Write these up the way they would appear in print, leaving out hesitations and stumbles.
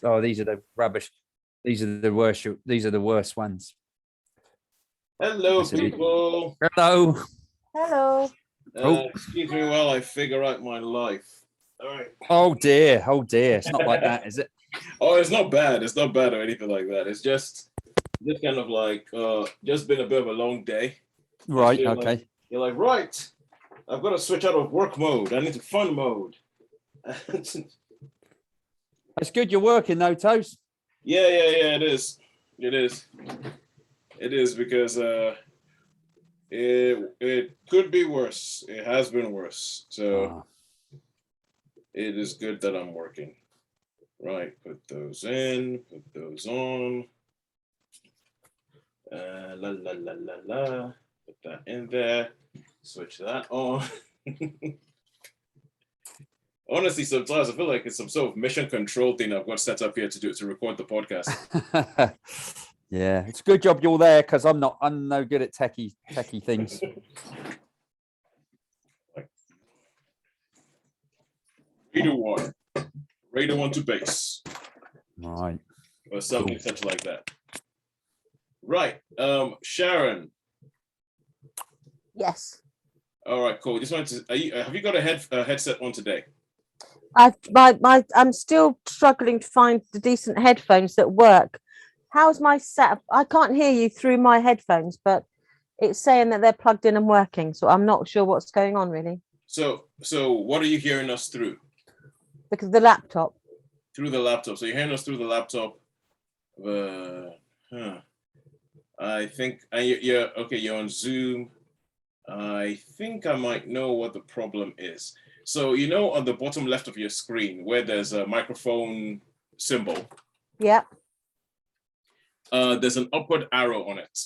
Oh, these are the rubbish. These are the worst. These are the worst ones. Hello, people. Hello. Hello. Excuse me while I figure out my life. All right. Oh dear. Oh dear. It's not like that, is it? Oh, it's not bad. It's not bad or anything like that. It's just kind of like just been a bit of a long day. Right. You're Okay. You're like, right. I've got to switch out of work mode. I need to fun mode. That's good. You're working though, Toast. Yeah. It is. It is because it could be worse. It has been worse. So It is good that I'm working. Right. Put those in. Put those on. La. Put that in there. Switch that on. Honestly, sometimes I feel like it's some sort of mission control thing I've got set up here to record the podcast. Yeah, it's a good job you're there because I'm no good at techie things. 3 to 1. Radar 1 to base. Right. Or something such like that. Right. Sharon. Yes. All right, cool. Just wanted to have you got a headset on today? I'm still struggling to find the decent headphones that work. How's my setup? I can't hear you through my headphones, but it's saying that they're plugged in and working. So I'm not sure what's going on really. So what are you hearing us through? Because of the laptop. Through the laptop. So you're hearing us through the laptop. I think you're okay. You're on Zoom. I think I might know what the problem is. So you know on the bottom left of your screen where there's a microphone symbol. Yeah. There's an upward arrow on it.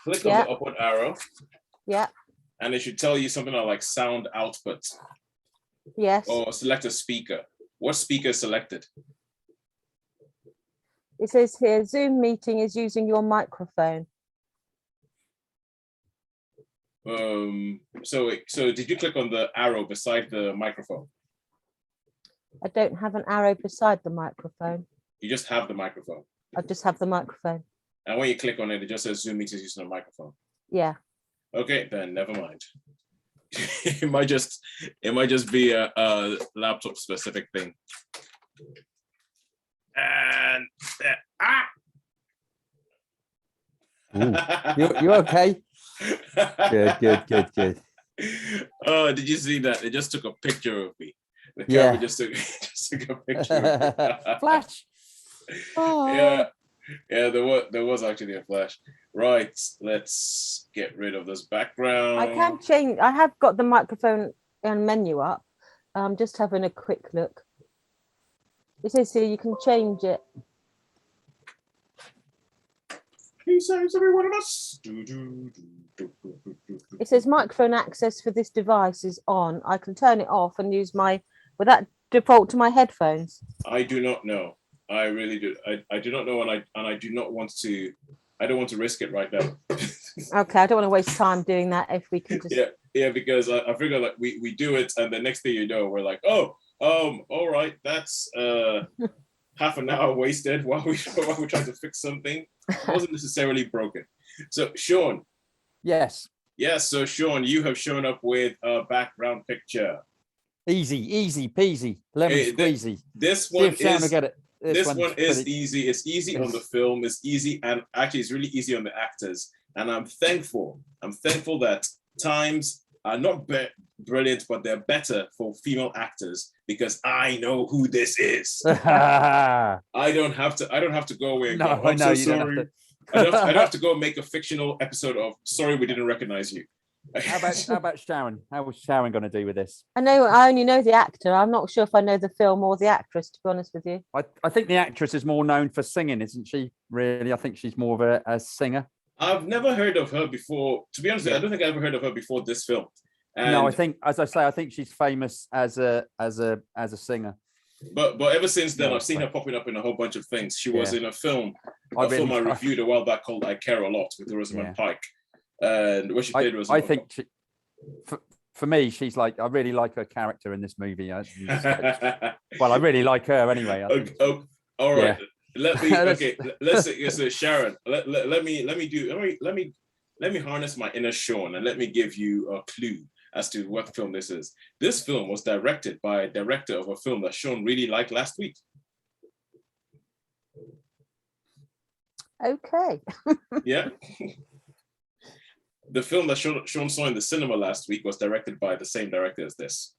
Click on the upward arrow. Yeah. And it should tell you something like sound output. Yes. Or select a speaker. What speaker is selected? It says here, Zoom meeting is using your microphone. So did you click on the arrow beside the microphone? I don't have an arrow beside the microphone. You just have the microphone. I just have the microphone. And when you click on it, it just says Zoom meeting is using a microphone. Yeah. Okay, then never mind. it might just be a laptop specific thing. And You okay? Good. Oh, did you see that? It just took a picture of me. The camera just took a picture of me. Flash. Oh. Yeah, there was actually a flash. Right, let's get rid of this background. I can change. I have got the microphone and menu up. I'm just having a quick look. It says here you can change it. He saves every one of us. It says microphone access for this device is on. I can turn it off and use will that default to my headphones? I do not know. I really do. I do not know, and I do not want to. I don't want to risk it right now. Okay, I don't want to waste time doing that. If we can just yeah, because I figure like we do it, and the next thing you know, we're like, all right, that's half an hour wasted while we're trying to fix something. It wasn't necessarily broken. So Shaun. Yes. So Shaun, you have shown up with a background picture. Easy peasy, lemon squeezy. This one is. Get it. This one is easy. It's easy on the film. It's easy, and actually, it's really easy on the actors. And I'm thankful. that times are not brilliant, but they're better for female actors because I know who this is. I don't have to go away and go, I'm so sorry. I don't have to go make a fictional episode of sorry we didn't recognize you. How about Sharon? How was Sharon going to do with this? I only know the actor. I'm not sure if I know the film or the actress, to be honest with you. I think the actress is more known for singing, isn't she? Really, I think she's more of a singer. I've never heard of her before. To be honest, I don't think I ever heard of her before this film. And no, I think, as I say, I think she's famous as a singer. But ever since then, I've seen her popping up in a whole bunch of things. She was in a film I reviewed a while back called "I Care a Lot" with Rosamund Pike. And what she played was, I think for me, she's like, I really like her character in this movie. Well, I really like her anyway. I think. All right. Yeah. Let me let's say so Sharon, let me harness my inner Shaun and let me give you a clue as to what film this is. This film was directed by a director of a film that Shaun really liked last week. Okay. Yeah. The film that Shaun saw in the cinema last week was directed by the same director as this.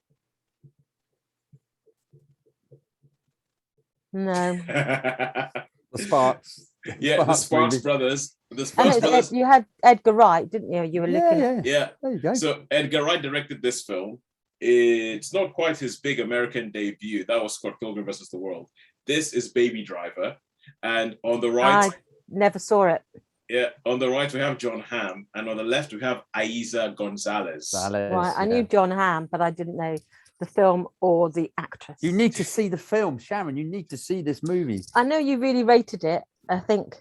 No. The Sparks. Yeah, the Sparks movie. brothers. The And Sparks brothers. you had Edgar Wright, didn't you? You were looking at. Yeah. There you go. So Edgar Wright directed this film. It's not quite his big American debut. That was Scott Pilgrim versus the World. This is Baby Driver. And on the right, I never saw it. yeah, on the right we have John Hamm, and on the left we have Aiza Gonzalez. Right, I knew John Hamm, but I didn't know the film or the actress. You need to see the film, Sharon. You need to see this movie. I know you really rated it. I think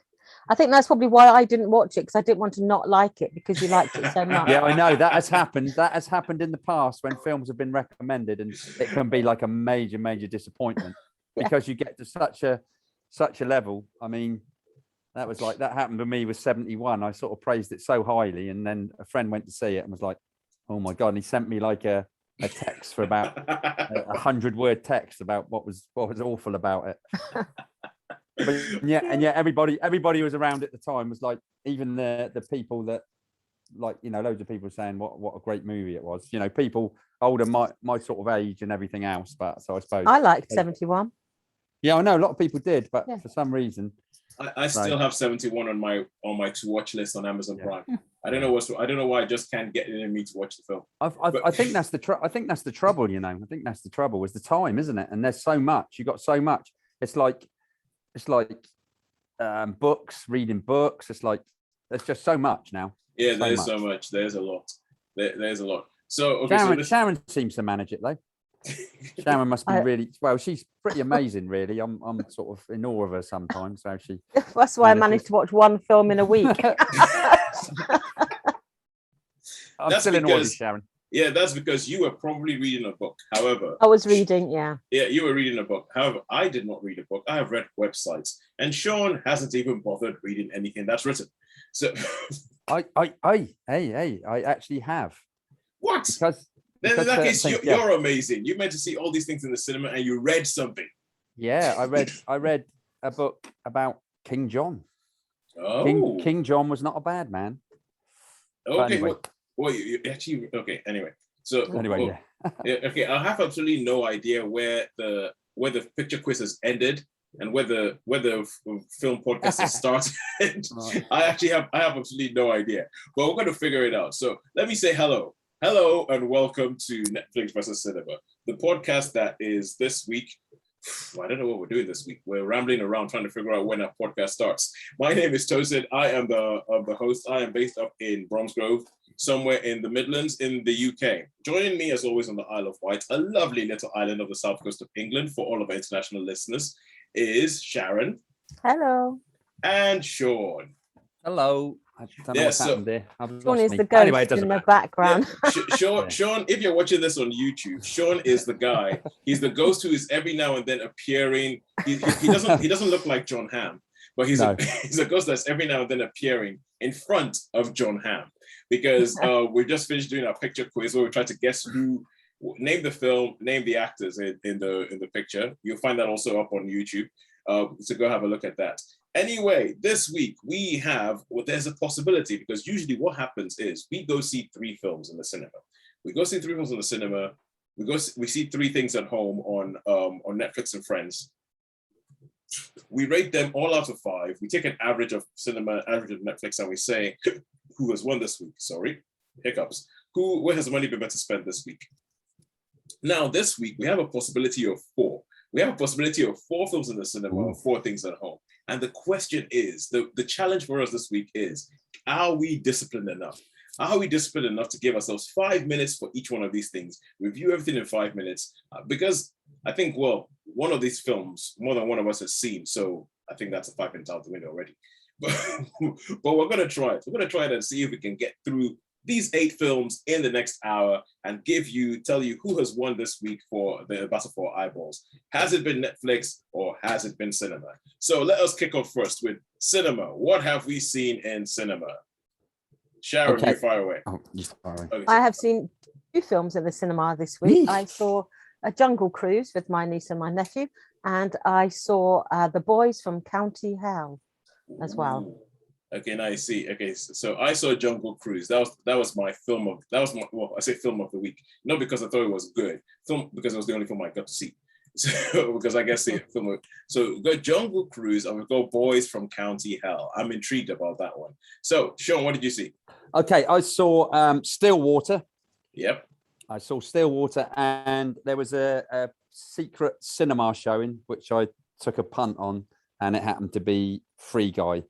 that's probably why I didn't watch it, because I didn't want to not like it because you liked it so much. Yeah, I know that has happened. That has happened in the past when films have been recommended, and it can be like a major disappointment because you get to such a level. I mean, that happened to me with 71. I sort of praised it so highly, and then a friend went to see it and was like, "Oh my god!" And he sent me like a text for about 100-word text about what was awful about it. But yeah, everybody who was around at the time was like, even the people that, like, you know, loads of people saying what a great movie it was. You know, people older my sort of age and everything else. But so I suppose I liked 71. Yeah, I know a lot of people did, but for some reason, I still have 71 on my to watch list on Amazon Prime. I don't know why I just can't get it in me to watch the film. I think that's the trouble. You know, I think that's the trouble is the time, isn't it? And there's so much. You got so much. It's like books, reading books. It's like there's just so much now. Yeah, there's so much. There's a lot. There's a lot. So okay, Sharon seems to manage it though. Sharon must be really well. She's pretty amazing, really. I'm sort of in awe of her sometimes. So she. That's why I managed to watch one film in a week. I'm still in awe of you, Sharon. Yeah, that's because you were probably reading a book. However, I was reading. Yeah, you were reading a bock. However, I did not read a book. I have read websites, and Shaun hasn't even bothered reading anything that's written. So, I actually have. What? Because in that case, you're amazing. You meant to see all these things in the cinema, and you read something. Yeah, I read a book about King John. Oh, King John was not a bad man. Okay, anyway. Well, you actually okay. Anyway, okay. I have absolutely no idea where the picture quiz has ended and where the film podcast has started. I have absolutely no idea, but we're going to figure it out. So let me say hello, and welcome to Netflix versus Cinema, the podcast that is this week. I don't know what we're doing this week. We're rambling around trying to figure out when our podcast starts. My name is Tosin. I am the host. I am based up in Bromsgrove, somewhere in the Midlands in the UK. Joining me, as always, on the Isle of Wight, a lovely little island of the south coast of England for all of our international listeners, is Sharon. Hello. And Shaun. Hello. I don't know what's happened there. Shaun is the ghost in the background. Yeah. Shaun, if you're watching this on YouTube, Shaun is the guy. He's the ghost who is every now and then appearing. He doesn't look like John Hamm, but he's a ghost that's every now and then appearing in front of John Hamm. Because we just finished doing our picture quiz where we tried to guess who, name the film, name the actors in the picture. You'll find that also up on YouTube. So go have a look at that. Anyway, this week we have, there's a possibility, because usually what happens is we go see 3 films in the cinema. We go see 3 films in the cinema. We see 3 things at home on Netflix and Friends. We rate them all out of 5. We take an average of cinema, average of Netflix, and we say, who has won this week? Sorry, hiccups. Where has the money been better spent this week? Now, this week, we have a possibility of 4. We have a possibility of 4 films in the cinema or 4 things at home. And the question is, the challenge for us this week is, are we disciplined enough? Are we disciplined enough to give ourselves 5 minutes for each one of these things, review everything in 5 minutes? Because I think, well, one of these films, more than one of us has seen, so I think that's a 5 minutes out the window already. But we're going to try it. We're going to try it and see if we can get through these 8 films in the next hour and tell you who has won this week for the battle for eyeballs. Has it been Netflix or has it been cinema? So let us kick off first with cinema. What have we seen in cinema? Sharon, you fire away. Oh, you fire away. Okay. I have seen 2 films in the cinema this week. I saw A Jungle Cruise with my niece and my nephew, and I saw The Boys from County Hell as well. Ooh. Okay, now I see. Okay, so I saw Jungle Cruise. That was my film of I say film of the week, not because I thought it was good, film because it was the only film I got to see. So because I guess the film. So we got Jungle Cruise and we got Boys from County Hell. I'm intrigued about that one. So Shaun, what did you see? Okay, I saw Stillwater. Yep. I saw Stillwater, and there was a secret cinema showing which I took a punt on, and it happened to be Free Guy.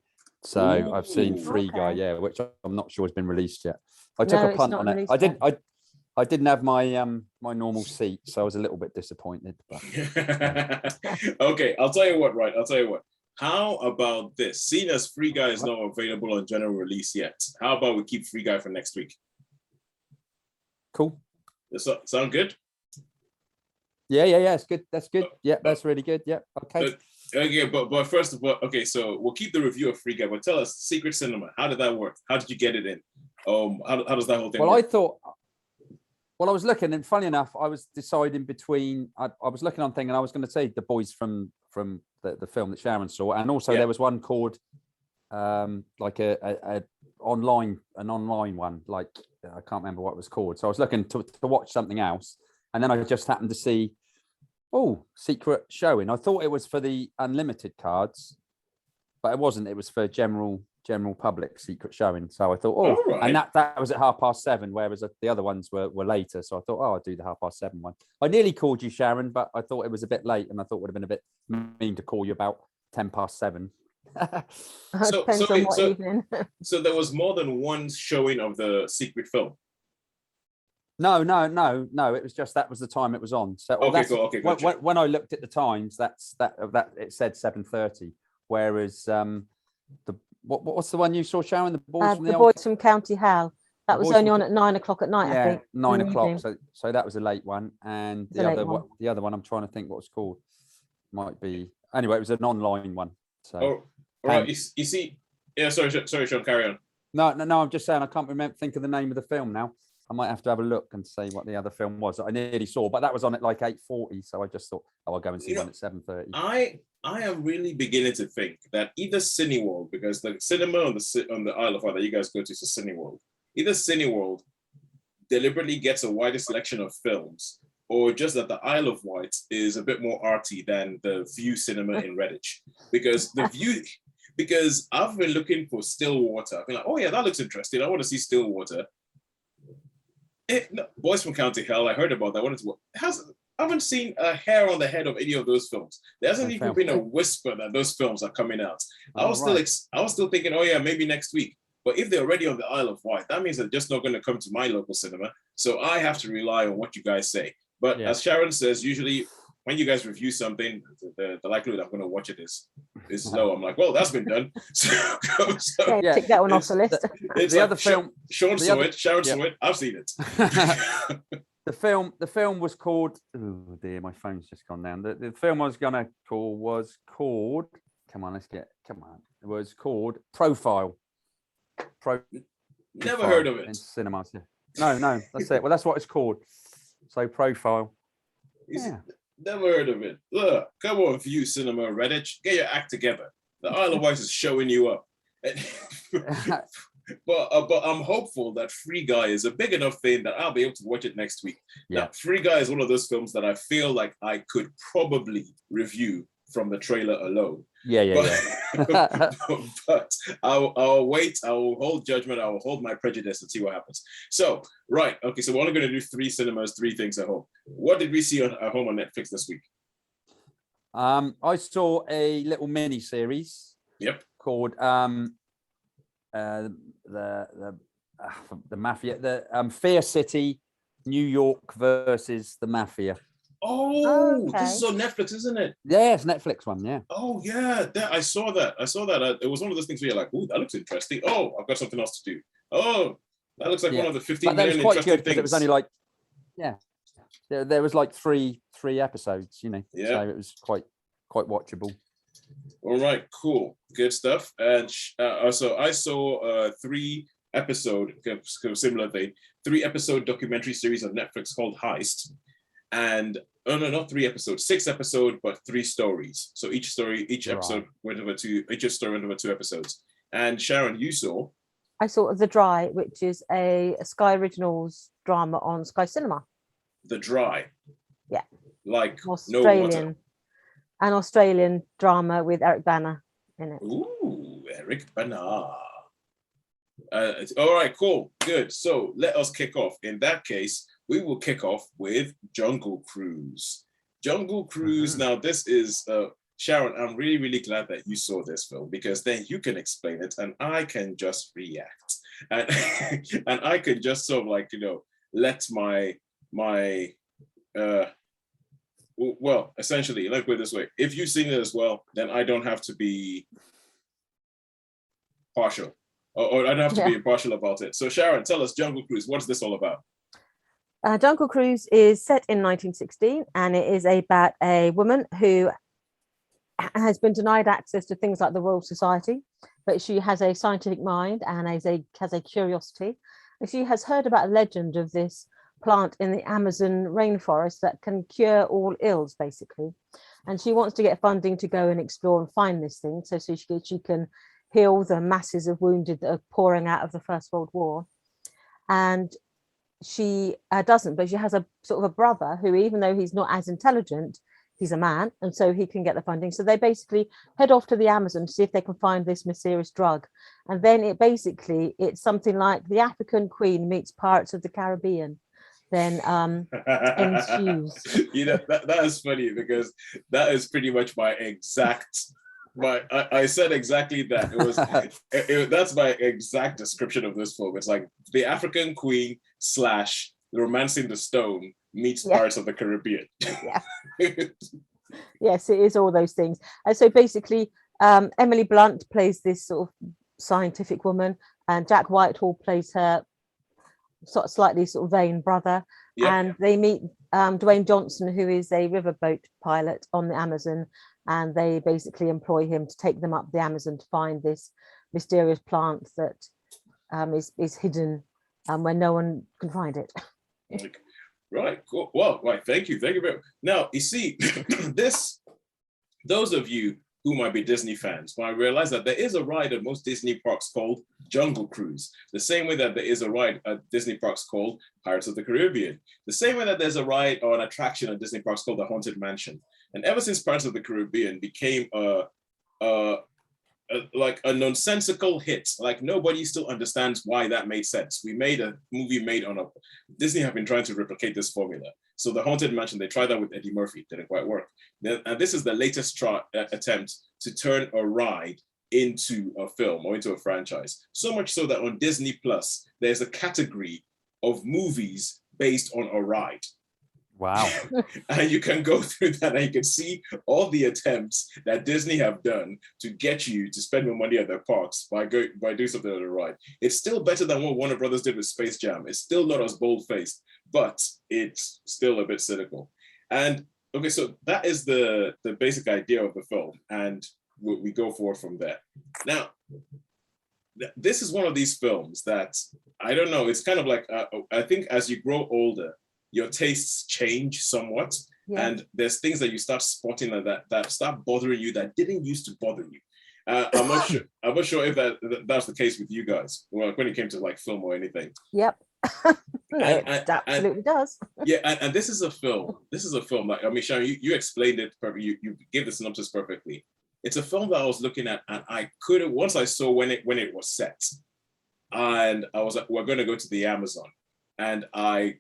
So I've seen Free Guy, yeah, which I'm not sure has been released yet. I took a punt on it. I didn't have my my normal seat, so I was a little bit disappointed. But, okay, I'll tell you what. How about this? Seeing as Free Guy is not available on general release yet, how about we keep Free Guy for next week? Cool. Does that sound good? Yeah, it's good. That's good. Yeah, that's really good. Yeah, okay. Okay, but first of all, okay, so we'll keep the review of Free Guy, but tell us, Secret Cinema, how did that work? How did you get it in? How does that whole thing work? I was looking, and funny enough, I was deciding between, I was looking on thing, and I was going to say The Boys from the film that Sharon saw, and also there was one called like an online one, like I can't remember what it was called. So I was looking to watch something else, and then I just happened to see secret showing. I thought it was for the unlimited cards, but it wasn't. It was for general public secret showing. So I thought, right. And that was at 7:30, whereas the other ones were later. So I thought, I'll do the 7:30 one. I nearly called you, Sharon, but I thought it was a bit late, and I thought it would have been a bit mean to call you about 7:10. So there was more than one showing of the secret film. No. It was just that was the time it was on. So cool. Okay, gotcha. When I looked at the times, that it said 7:30. Whereas what's the one you saw, Sharon? The Boys from County Hell. That was only on at 9 o'clock at night. I think 9 o'clock. So that was a late one, and the other one I'm trying to think what it's called. Might be anyway. It was an online one. So all right. You see, yeah. Sorry, Shaun. Carry on. No. I'm just saying I can't think of the name of the film now. I might have to have a look and see what the other film was that I nearly saw, but that was on at like 8:40. So I just thought, I'll go and see one at 7:30. I am really beginning to think that either Cineworld, because the cinema on the Isle of Wight that you guys go to is a Cineworld, either Cineworld deliberately gets a wider selection of films, or just that the Isle of Wight is a bit more arty than the View Cinema in Redditch, because the View. Because I've been looking for Stillwater. I've been like, oh yeah, that looks interesting. I want to see Stillwater. Boys from County Hell, I heard about that. I haven't seen a hair on the head of any of those films. There hasn't even been a whisper that those films are coming out. I was still thinking, oh yeah, maybe next week. But if they're already on the Isle of Wight, that means they're just not going to come to my local cinema. So I have to rely on what you guys say. But as Sharon says, usually when you guys review something, the likelihood I'm going to watch it is low. I'm like, well, that's been done. So tick that one off the list. It's the other film. Shaun saw it. Sharon saw it. I've seen it. The film was called. Oh dear, my phone's just gone down. The film I was gonna call was called. Come on. It was called Profile. Never heard of it. In cinemas. Yeah. No, that's it. Well, that's what it's called. So Profile. Yeah. Never heard of it. Look, come on, View Cinema Redditch. Get your act together. The Isle of Wight is showing you up. But I'm hopeful that Free Guy is a big enough thing that I'll be able to watch it next week. Yeah. Now, Free Guy is one of those films that I feel like I could probably review from the trailer alone. But I'll wait. I will hold judgment. I will hold my prejudice and see what happens. So, right. Okay, so we're only going to do 3 cinemas, 3 things at home. What did we see at home on Netflix this week? I saw a little mini series. Yep. Called the Mafia, the Fear City, New York versus the Mafia. Oh, okay. This is on Netflix, isn't it? Yeah, it's Netflix one, yeah. Oh, yeah, I saw that. It was one of those things where you're like, oh, that looks interesting. Oh, I've got something else to do. Oh, That looks like one of the 15 But that was million quite interesting good because things. it was only like, yeah, there was like three episodes, you know. Yeah. So it was quite watchable. All right, cool, good stuff. And also, I saw a 3-episode, similar thing, 3-episode documentary series on Netflix called Heist, and oh no, not 3 episodes, 6 episodes, but 3 stories. So each episode went over 2. Each story went over 2 episodes. And Sharon, you saw? I saw The Dry, which is a Sky Originals drama on Sky Cinema. The Dry. Yeah. Like Australian, no water. An Australian drama with Eric Bana in it. Ooh, Eric Bana. All right, cool, good. So let us kick off. In that case, we will kick off with Jungle Cruise. Jungle Cruise. Now, this is Sharon. I'm really, really glad that you saw this film, because then you can explain it and I can just react, and and I can just sort of like, you know, let my well, essentially, let's put it this way: if you've seen it as well, then I don't have to be partial, or I don't have to be impartial about it. So, Sharon, tell us, Jungle Cruise, what's this all about? Jungle Cruise is set in 1916, and it is about a woman who has been denied access to things like the Royal Society, but she has a scientific mind and has a curiosity. And she has heard about a legend of this plant in the Amazon rainforest that can cure all ills, basically. And she wants to get funding to go and explore and find this thing, so she can heal the masses of wounded that are pouring out of the First World War. And she doesn't, but she has a sort of a brother who, even though he's not as intelligent, he's a man, and so he can get the funding. So they basically head off to the Amazon to see if they can find this mysterious drug. And then it's something like the African Queen meets Pirates of the Caribbean. Then ensues. You know, that is funny, because that is pretty much my exact. I said exactly that. It was that's my exact description of this film. It's like the African Queen / Romancing the Stone meets Pirates of the Caribbean. Yeah. Yes, it is all those things. And so basically, Emily Blunt plays this sort of scientific woman, and Jack Whitehall plays her sort of slightly sort of vain brother. And they meet Dwayne Johnson, who is a riverboat pilot on the Amazon, and they basically employ him to take them up the Amazon to find this mysterious plant that is hidden where no one can find it. Right, cool. Well, right, thank you very much. Now, you see, those of you who might be Disney fans might realize that there is a ride at most Disney parks called Jungle Cruise, the same way that there is a ride at Disney parks called Pirates of the Caribbean, the same way that there's a ride or an attraction at Disney parks called the Haunted Mansion. And ever since Pirates of the Caribbean became like a nonsensical hit, like nobody still understands why that made sense. We made a movie Disney have been trying to replicate this formula. So the Haunted Mansion, they tried that with Eddie Murphy, didn't quite work. And this is the latest attempt to turn a ride into a film or into a franchise. So much so that on Disney Plus, there's a category of movies based on a ride. Wow. And you can go through that and you can see all the attempts that Disney have done to get you to spend more money at their parks by doing something on a ride. It's still better than what Warner Brothers did with Space Jam. It's still not as bold-faced, but it's still a bit cynical. And okay, so that is the basic idea of the film, and we go forward from there. Now, this is one of these films that, I don't know, it's kind of like, I think as you grow older, your tastes change somewhat, and there's things that you start spotting that start bothering you that didn't used to bother you. I'm not sure if that's the case with you guys, well, when it came to like film or anything. Yep. It absolutely does. Yeah, and this is a film. Like, I mean, Sharon, you explained it perfectly. You gave the synopsis perfectly. It's a film that I was looking at, and I couldn't, once I saw when it was set, and I was like, we're going to go to the Amazon, and I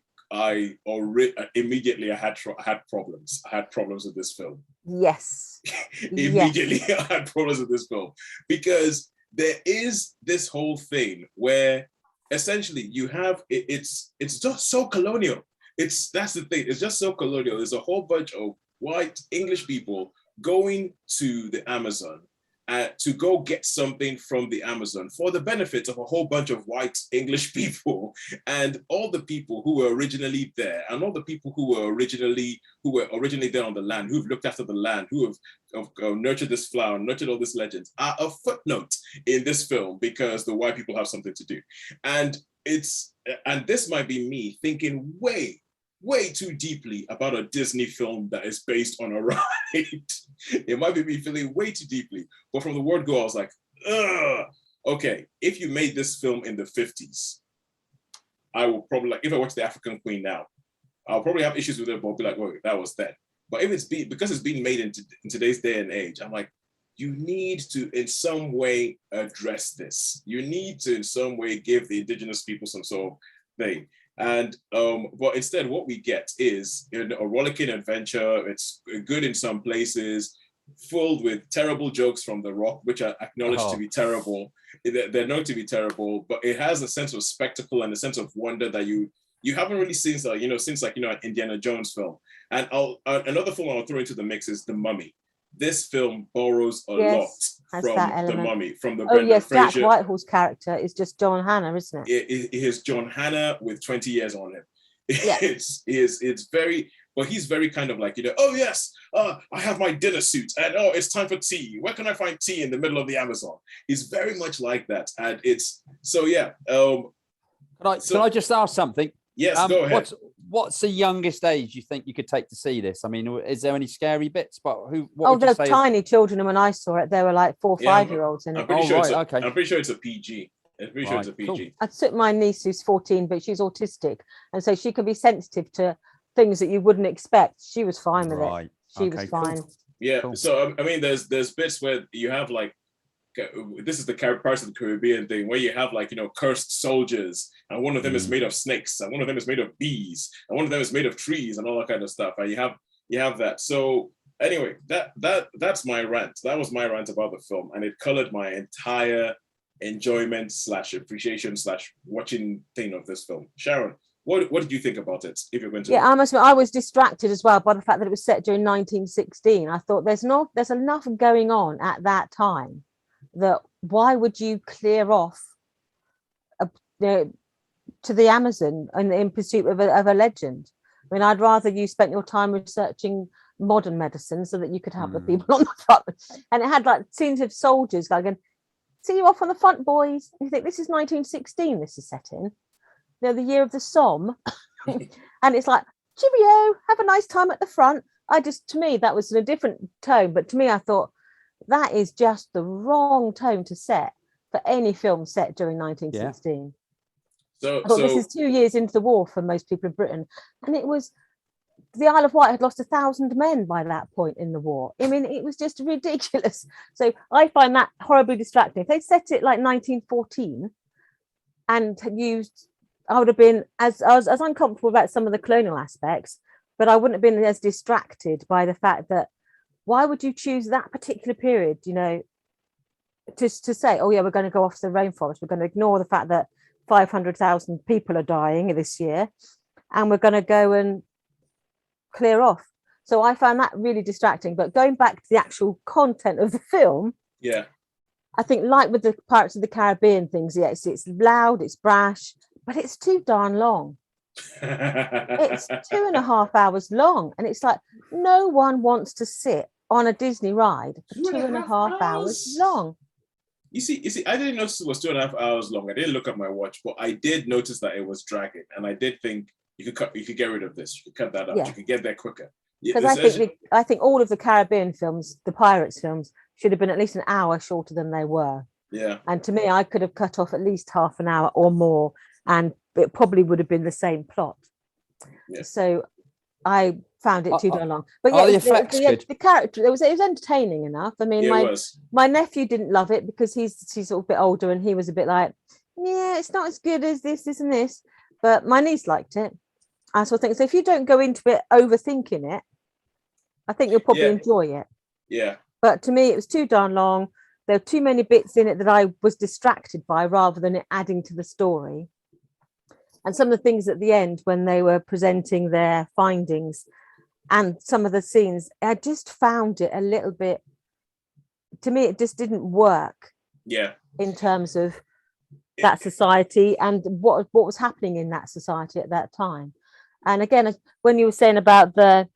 immediately had problems. I had problems with this film. Yes. Immediately, I had problems with this film, because there is this whole thing where essentially you have it's just so colonial. That's the thing. It's just so colonial. There's a whole bunch of white English people going to the Amazon to go get something from the Amazon for the benefit of a whole bunch of white English people and all the people who were originally there and all the people who were originally there on the land, who've looked after the land, who have nurtured this flower, nurtured all these legends, are a footnote in this film because the white people have something to do. And this might be me thinking way too deeply about a Disney film that is based on a ride. It might be me feeling way too deeply. But from the word go, I was like, ugh. Okay, if you made this film in the 50s, I will probably, like, if I watch The African Queen now, I'll probably have issues with it, but I'll be like, wait, that was then. But if because it's being made in today's day and age, I'm like, you need to in some way address this. You need to in some way give the indigenous people some sort of thing. And but instead what we get is a rollicking adventure. It's good in some places, filled with terrible jokes from The Rock, which are acknowledged to be terrible. They're known to be terrible, but it has a sense of spectacle and a sense of wonder that you haven't really seen, since an Indiana Jones film. And another film I'll throw into the mix is The Mummy. This film borrows a lot from The Mummy, from the Brendan Fraser. Jack Whitehall's character is just John Hannah, isn't it? It is John Hannah with 20 years on him. Yeah. It's very, but he's very kind of like, oh yes, I have my dinner suit and it's time for tea. Where can I find tea in the middle of the Amazon? He's very much like that. And it's, so yeah. Can I just ask something? Yes, go ahead. What's the youngest age you think you could take to see this? I mean, is there any scary bits? But there's tiny children, and when I saw it, there were like 4 or 5-year-olds in it. I'm pretty sure it's a PG. I'm pretty sure it's a PG. Cool. I took my niece who's 14, but she's autistic, and so she could be sensitive to things that you wouldn't expect. She was fine with it. She was fine. Cool. Yeah. Cool. So I mean, there's bits where you have like, this is the Pirates of the Caribbean thing, where you have like, cursed soldiers, and one of them is made of snakes, and one of them is made of bees, and one of them is made of trees, and all that kind of stuff. And you have that. So anyway, that's my rant. That was my rant about the film, and it colored my entire enjoyment / appreciation / watching thing of this film. Sharon, what did you think about it? If you're going to, yeah, I must admit, I was distracted as well by the fact that it was set during 1916. I thought there's enough going on at that time that why would you clear off to the Amazon in pursuit of a legend? I mean, I'd rather you spent your time researching modern medicine so that you could help the people on the front. And it had like scenes of soldiers going, see you off on the front, boys. And you think, this is 1916, this is set in. The year of the Somme. And it's like, cheerio, have a nice time at the front. To me, that was in a different tone. But to me, I thought, that is just the wrong tone to set for any film set during 1916. Yeah. I thought this is 2 years into the war for most people in Britain. And it was, the Isle of Wight had lost 1,000 men by that point in the war. I mean, it was just ridiculous. So I find that horribly distracting. If they set it like 1914 and used, I would have been as uncomfortable about some of the colonial aspects, but I wouldn't have been as distracted by the fact that, why would you choose that particular period, to say, oh yeah, we're going to go off to the rainforest. We're going to ignore the fact that 500,000 people are dying this year, and we're going to go and clear off. So I found that really distracting. But going back to the actual content of the film, yeah, I think like with the Pirates of the Caribbean things, yes, it's loud, it's brash, but it's too darn long. It's 2.5 hours long, and it's like no one wants to sit on a Disney ride for 2.5 hours long. You see, I didn't notice it was 2.5 hours long. I didn't look at my watch, but I did notice that it was dragging, and I did think you could get rid of this. You could cut that out. Yeah. You could get there quicker. Because I think all of the Caribbean films, the Pirates films, should have been at least an hour shorter than they were. Yeah. And to me, I could have cut off at least half an hour or more, and it probably would have been the same plot. Yeah. So I found it too darn long. But yeah, the character, it was entertaining enough. I mean, my nephew didn't love it because he's sort of a bit older, and he was a bit like, yeah, it's not as good as this, and this. But my niece liked it. I sort of think, so if you don't go into it overthinking it, I think you'll probably enjoy it. Yeah. But to me, it was too darn long. There were too many bits in it that I was distracted by rather than it adding to the story. And some of the things at the end when they were presenting their findings and some of the scenes, I just found it a little bit to me, it just didn't work Yeah. in terms of that society and what was happening in that society at that time. And again, when you were saying about the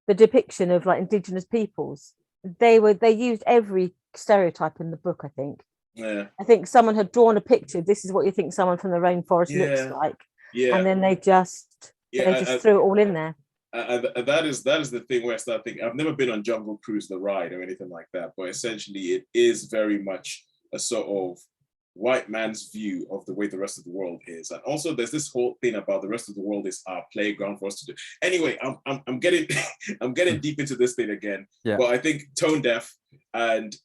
depiction of like indigenous peoples, they used every stereotype in the book, I think. Yeah. I think someone had drawn a picture. This is what you think someone from the rainforest looks Yeah. like. Yeah. And then they just threw it all in there. That is the thing where I start thinking, I've never been on Jungle Cruise the ride or anything like that, but essentially it is very much a sort of white man's view of the way the rest of the world is. And also there's this whole thing about the rest of the world is our playground for us to do. Anyway, I'm getting I'm getting deep into this thing again. Yeah. But I think tone deaf and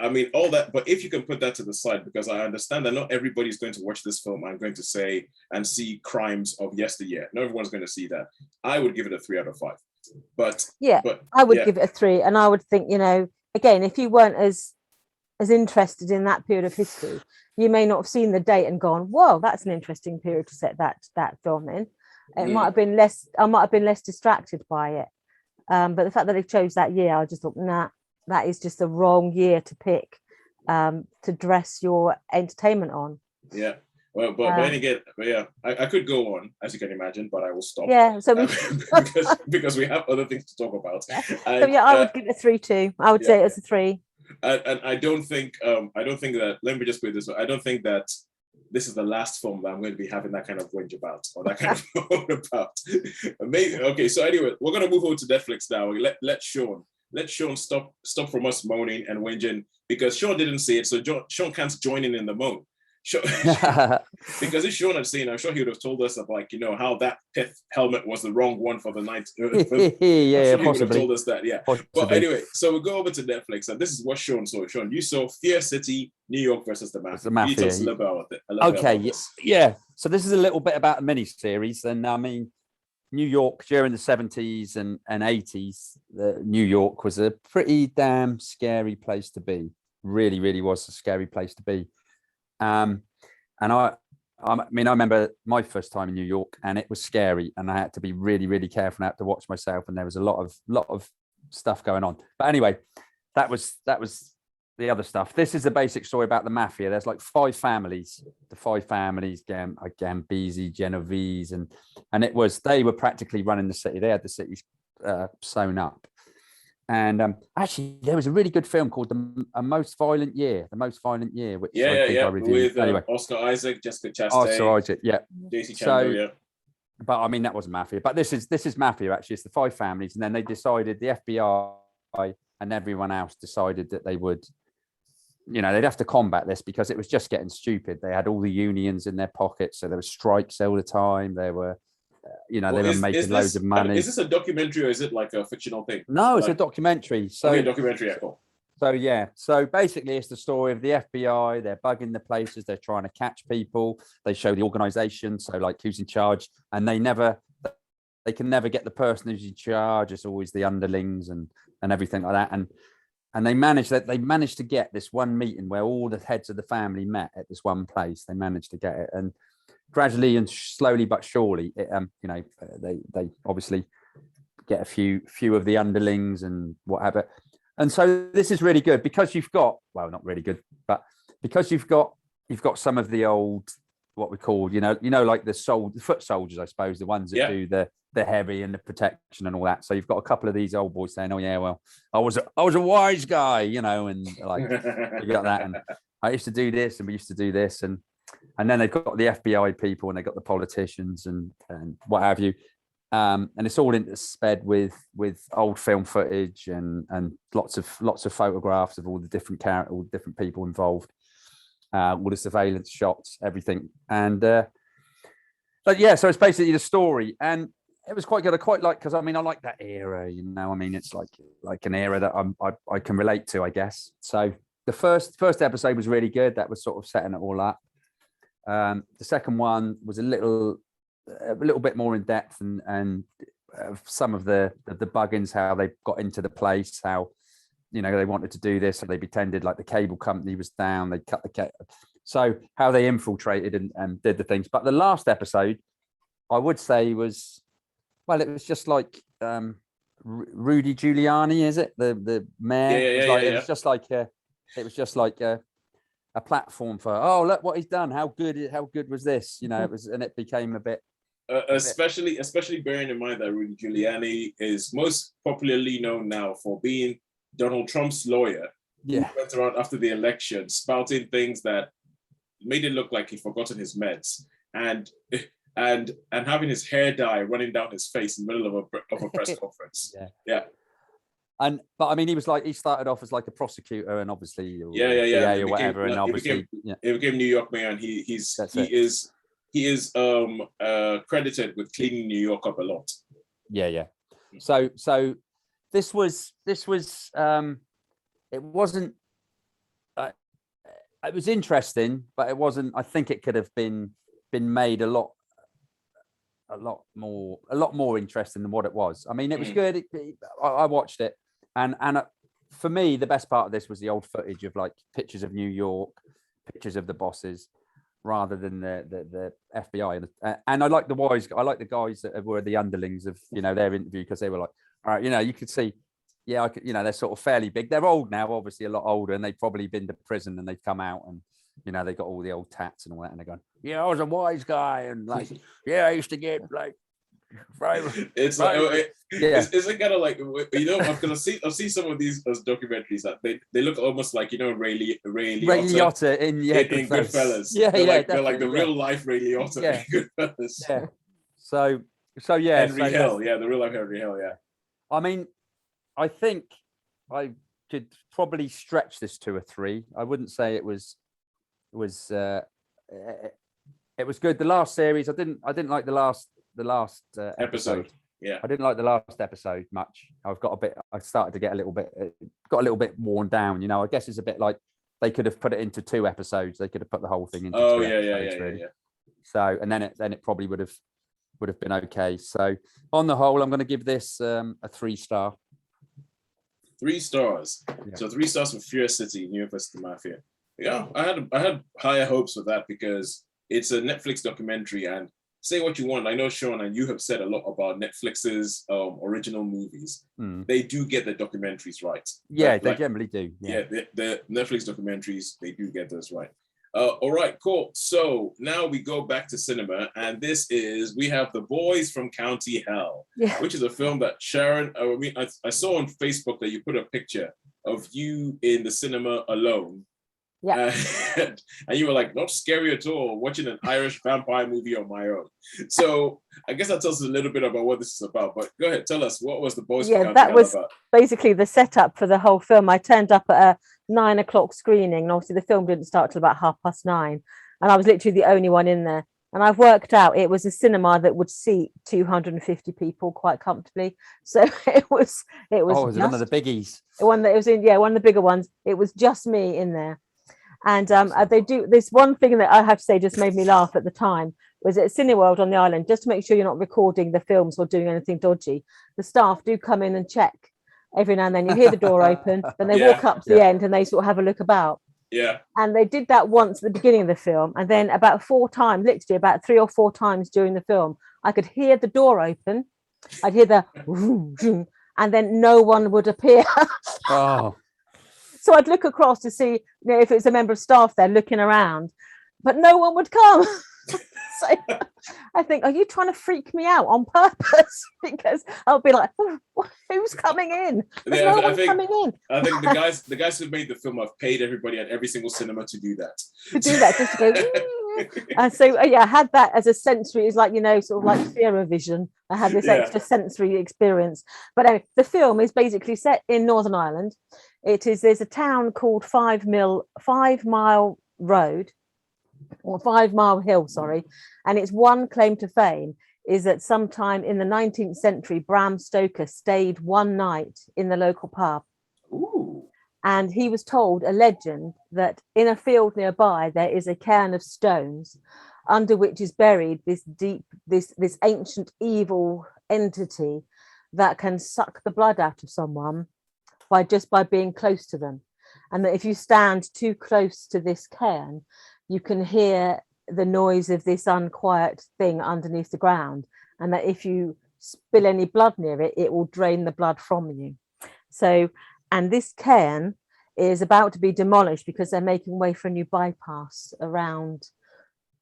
I mean all that, but if you can put that to the side, because I understand that not everybody's going to watch this film, I'm going to say, and see crimes of yesteryear. Not everyone's going to see that. I would give it a 3 out of 5. But I would give it a 3. And I would think, again, if you weren't as interested in that period of history, you may not have seen the date and gone, whoa, that's an interesting period to set that film in. It might have been less, I might have been less distracted by it. But the fact that they chose that year, I just thought, nah, that is just the wrong year to pick to dress your entertainment on. Yeah. Well, but then again, yeah, I could go on, as you can imagine, but I will stop. Yeah, so because we have other things to talk about. Yeah. And, so yeah, I would give it a 3 too. I would say it's a 3. And I don't think that, let me just put it this way, I don't think that this is the last film that I'm going to be having that kind of whinge about, or that kind of moan about. Maybe, okay, so anyway, we're going to move over to Netflix now. Let Shaun stop from us moaning and whinging, because Shaun didn't see it, so Shaun can't join in the moan. Because if Shaun had seen, I'm sure he would have told us of how that pith helmet was the wrong one for the night. Yeah, possibly. He would have told us that, yeah. Possibly. But anyway, so we'll go over to Netflix, and this is what Shaun saw. Shaun, you saw Fear City, New York versus the Mafia. Mafia. You tell us a little bit about it. Okay, yeah. So this is a little bit about a mini-series, and I mean, New York during the 70s and 80s, New York was a pretty damn scary place to be. Really, really was a scary place to be. And I remember my first time in New York, and it was scary, and I had to be really, really careful, and I had to watch myself, and there was a lot of stuff going on. But anyway, that was the other stuff. This is the basic story about the Mafia. There's like 5 families, Gambisi, Genovese, and they were practically running the city. They had the city sewn up. And actually, there was a really good film called The Most Violent Year, which I reviewed. With Oscar Isaac, Jessica Chastain. Oscar Isaac, yeah. JC Chandler, yeah. But I mean, that wasn't Mafia. But this is Mafia, actually. It's the 5 families. And then they decided, the FBI and everyone else decided that they would, they'd have to combat this because it was just getting stupid. They had all the unions in their pockets. So there were strikes all the time. They were... they were making loads of money. Is this a documentary or is it like a fictional thing? No, it's a documentary. So, okay, documentary, yeah, cool. So yeah, so basically it's the story of the FBI. They're bugging the places. They're trying to catch people. They show the organization, so like who's in charge, and they can never get the person who's in charge. It's always the underlings and everything like that. And they managed to get this one meeting where all the heads of the family met at this one place. They managed to get it, and gradually and slowly but surely, they obviously get a few of the underlings and whatever. And so this is really good because you've got, well, not really good, but because you've got some of the old, what we call, like the foot soldiers, I suppose, the ones that do the heavy and the protection and all that. So you've got a couple of these old boys saying, "Oh yeah, well, I was a wise guy," and like you got that, and I used to do this, and we used to do this, and then they've got the FBI people and they've got the politicians and what have you. And it's all intersped with old film footage and lots of photographs of all the different characters, all the different people involved, all the surveillance shots, everything. And but yeah, so it's basically the story, and it was quite good. I quite like, because I like that era. It's like an era that I can relate to, I guess. So the first episode was really good. That was sort of setting it all up. The second one was a little bit more in depth and some of the buggins, how they got into the place, how they wanted to do this, so they pretended like the cable company was down, they cut the cable, so how they infiltrated and did the things. But the last episode, I would say, was, well, it was just like Rudy Giuliani, is it the mayor? It was just like a platform for, oh, look what he's done. How good was this? You know, it became a bit. Especially bearing in mind that Rudy Giuliani is most popularly known now for being Donald Trump's lawyer. Yeah. Who went around after the election spouting things that made it look like he'd forgotten his meds and having his hair dye running down his face in the middle of a press conference. Yeah. But I mean, he started off as like a prosecutor, and obviously, or became, whatever, and obviously, he became New York mayor, and he is credited with cleaning New York up a lot. Yeah. So this was it wasn't. It was interesting, but it wasn't. I think it could have been made a lot more interesting than what it was. I mean, it was good. I watched it, and for me, the best part of this was the old footage of like pictures of New York, pictures of the bosses, rather than the FBI. And I like the wise. I like the guys that were the underlings of their interview, because they were like, all right, you could see. Yeah, they're sort of fairly big. They're old now, obviously a lot older, and they've probably been to prison, and they've come out, and they got all the old tats and all that, and they're going, yeah, I was a wise guy, and like, yeah, I used to get like. It's kind of like, because I've seen some of these documentaries that they look almost like Ray Liotta in Goodfellas. They're like the real life Ray Liotta in Goodfellas. Yeah. So yeah, Henry Hill, the real life Henry Hill, yeah. I mean, I think I could probably stretch this to a 3. I wouldn't say it was good. The last series, I didn't like the last episode. Yeah, I didn't like the last episode much. I started to get a little bit worn down. I guess it's a bit like they could have put it into 2 episodes. They could have put the whole thing into 2 episodes, really. So, and then it probably would have been okay. So on the whole, I'm going to give this a 3-star. 3 stars. Yeah. So 3 stars for Fear City, New York vs. the Mafia. Yeah, I had higher hopes for that, because it's a Netflix documentary, and say what you want. I know, Shaun, and you have said a lot about Netflix's original movies. They do get the documentaries right. Yeah, they generally do. Yeah, the Netflix documentaries, they do get those right. All right, cool. So now we go back to cinema, and we have The Boys from County Hell, which is a film that Sharon, I saw on Facebook that you put a picture of you in the cinema alone. Yeah. And you were like, not scary at all, watching an Irish vampire movie on my own. So I guess that tells us a little bit about what this is about, but go ahead, tell us, what was The Boys from County Hell was about? Basically the setup for the whole film. I turned up at a 9 o'clock screening, and obviously the film didn't start till about 9:30, and I was literally the only one in there. And I've worked out it was a cinema that would seat 250 people quite comfortably. So it was was one of the biggies. One that it was in, one of the bigger ones. It was just me in there. And they do this one thing that I have to say just made me laugh at the time, was at Cineworld on the island, just to make sure you're not recording the films or doing anything dodgy. The staff do come in and check every now and then. You hear the door open, then they walk up to the end and they sort of have a look about. Yeah. And they did that once at the beginning of the film, and then about 4 times, literally about 3 or 4 times during the film, I could hear the door open. I'd hear the vroom, vroom, and then no one would appear. Oh. So I'd look across to see, if it was a member of staff there looking around, but no one would come. So I think, are you trying to freak me out on purpose? Because I'll be like, who's coming in? There's no one coming in. I think the guys who made the film have paid everybody at every single cinema to do that. Just to go. And so I had that as a sensory. It's like, sort of like theatre vision. I had this extra sensory experience. But anyway, the film is basically set in Northern Ireland. There's a town called 5 Mile Road, or 5 Mile Hill, sorry. And its one claim to fame is that sometime in the 19th century, Bram Stoker stayed one night in the local pub. Ooh. And he was told, a legend, that in a field nearby, there is a cairn of stones under which is buried this ancient evil entity that can suck the blood out of someone by being close to them. And that if you stand too close to this cairn, you can hear the noise of this unquiet thing underneath the ground. And that if you spill any blood near it, it will drain the blood from you. So, and this cairn is about to be demolished because they're making way for a new bypass around,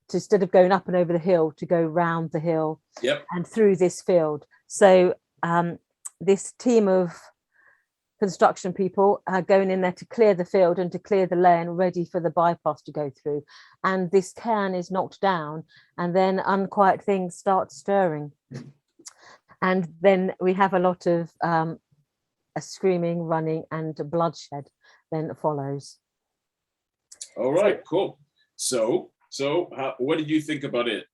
to instead of going up and over the hill, to go round the hill and through this field. So this team of construction people are going in there to clear the field and to clear the lane ready for the bypass to go through. And this cairn is knocked down, and then unquiet things start stirring. And then we have a lot of a screaming, running, and bloodshed then follows. All right, cool. So what did you think about it?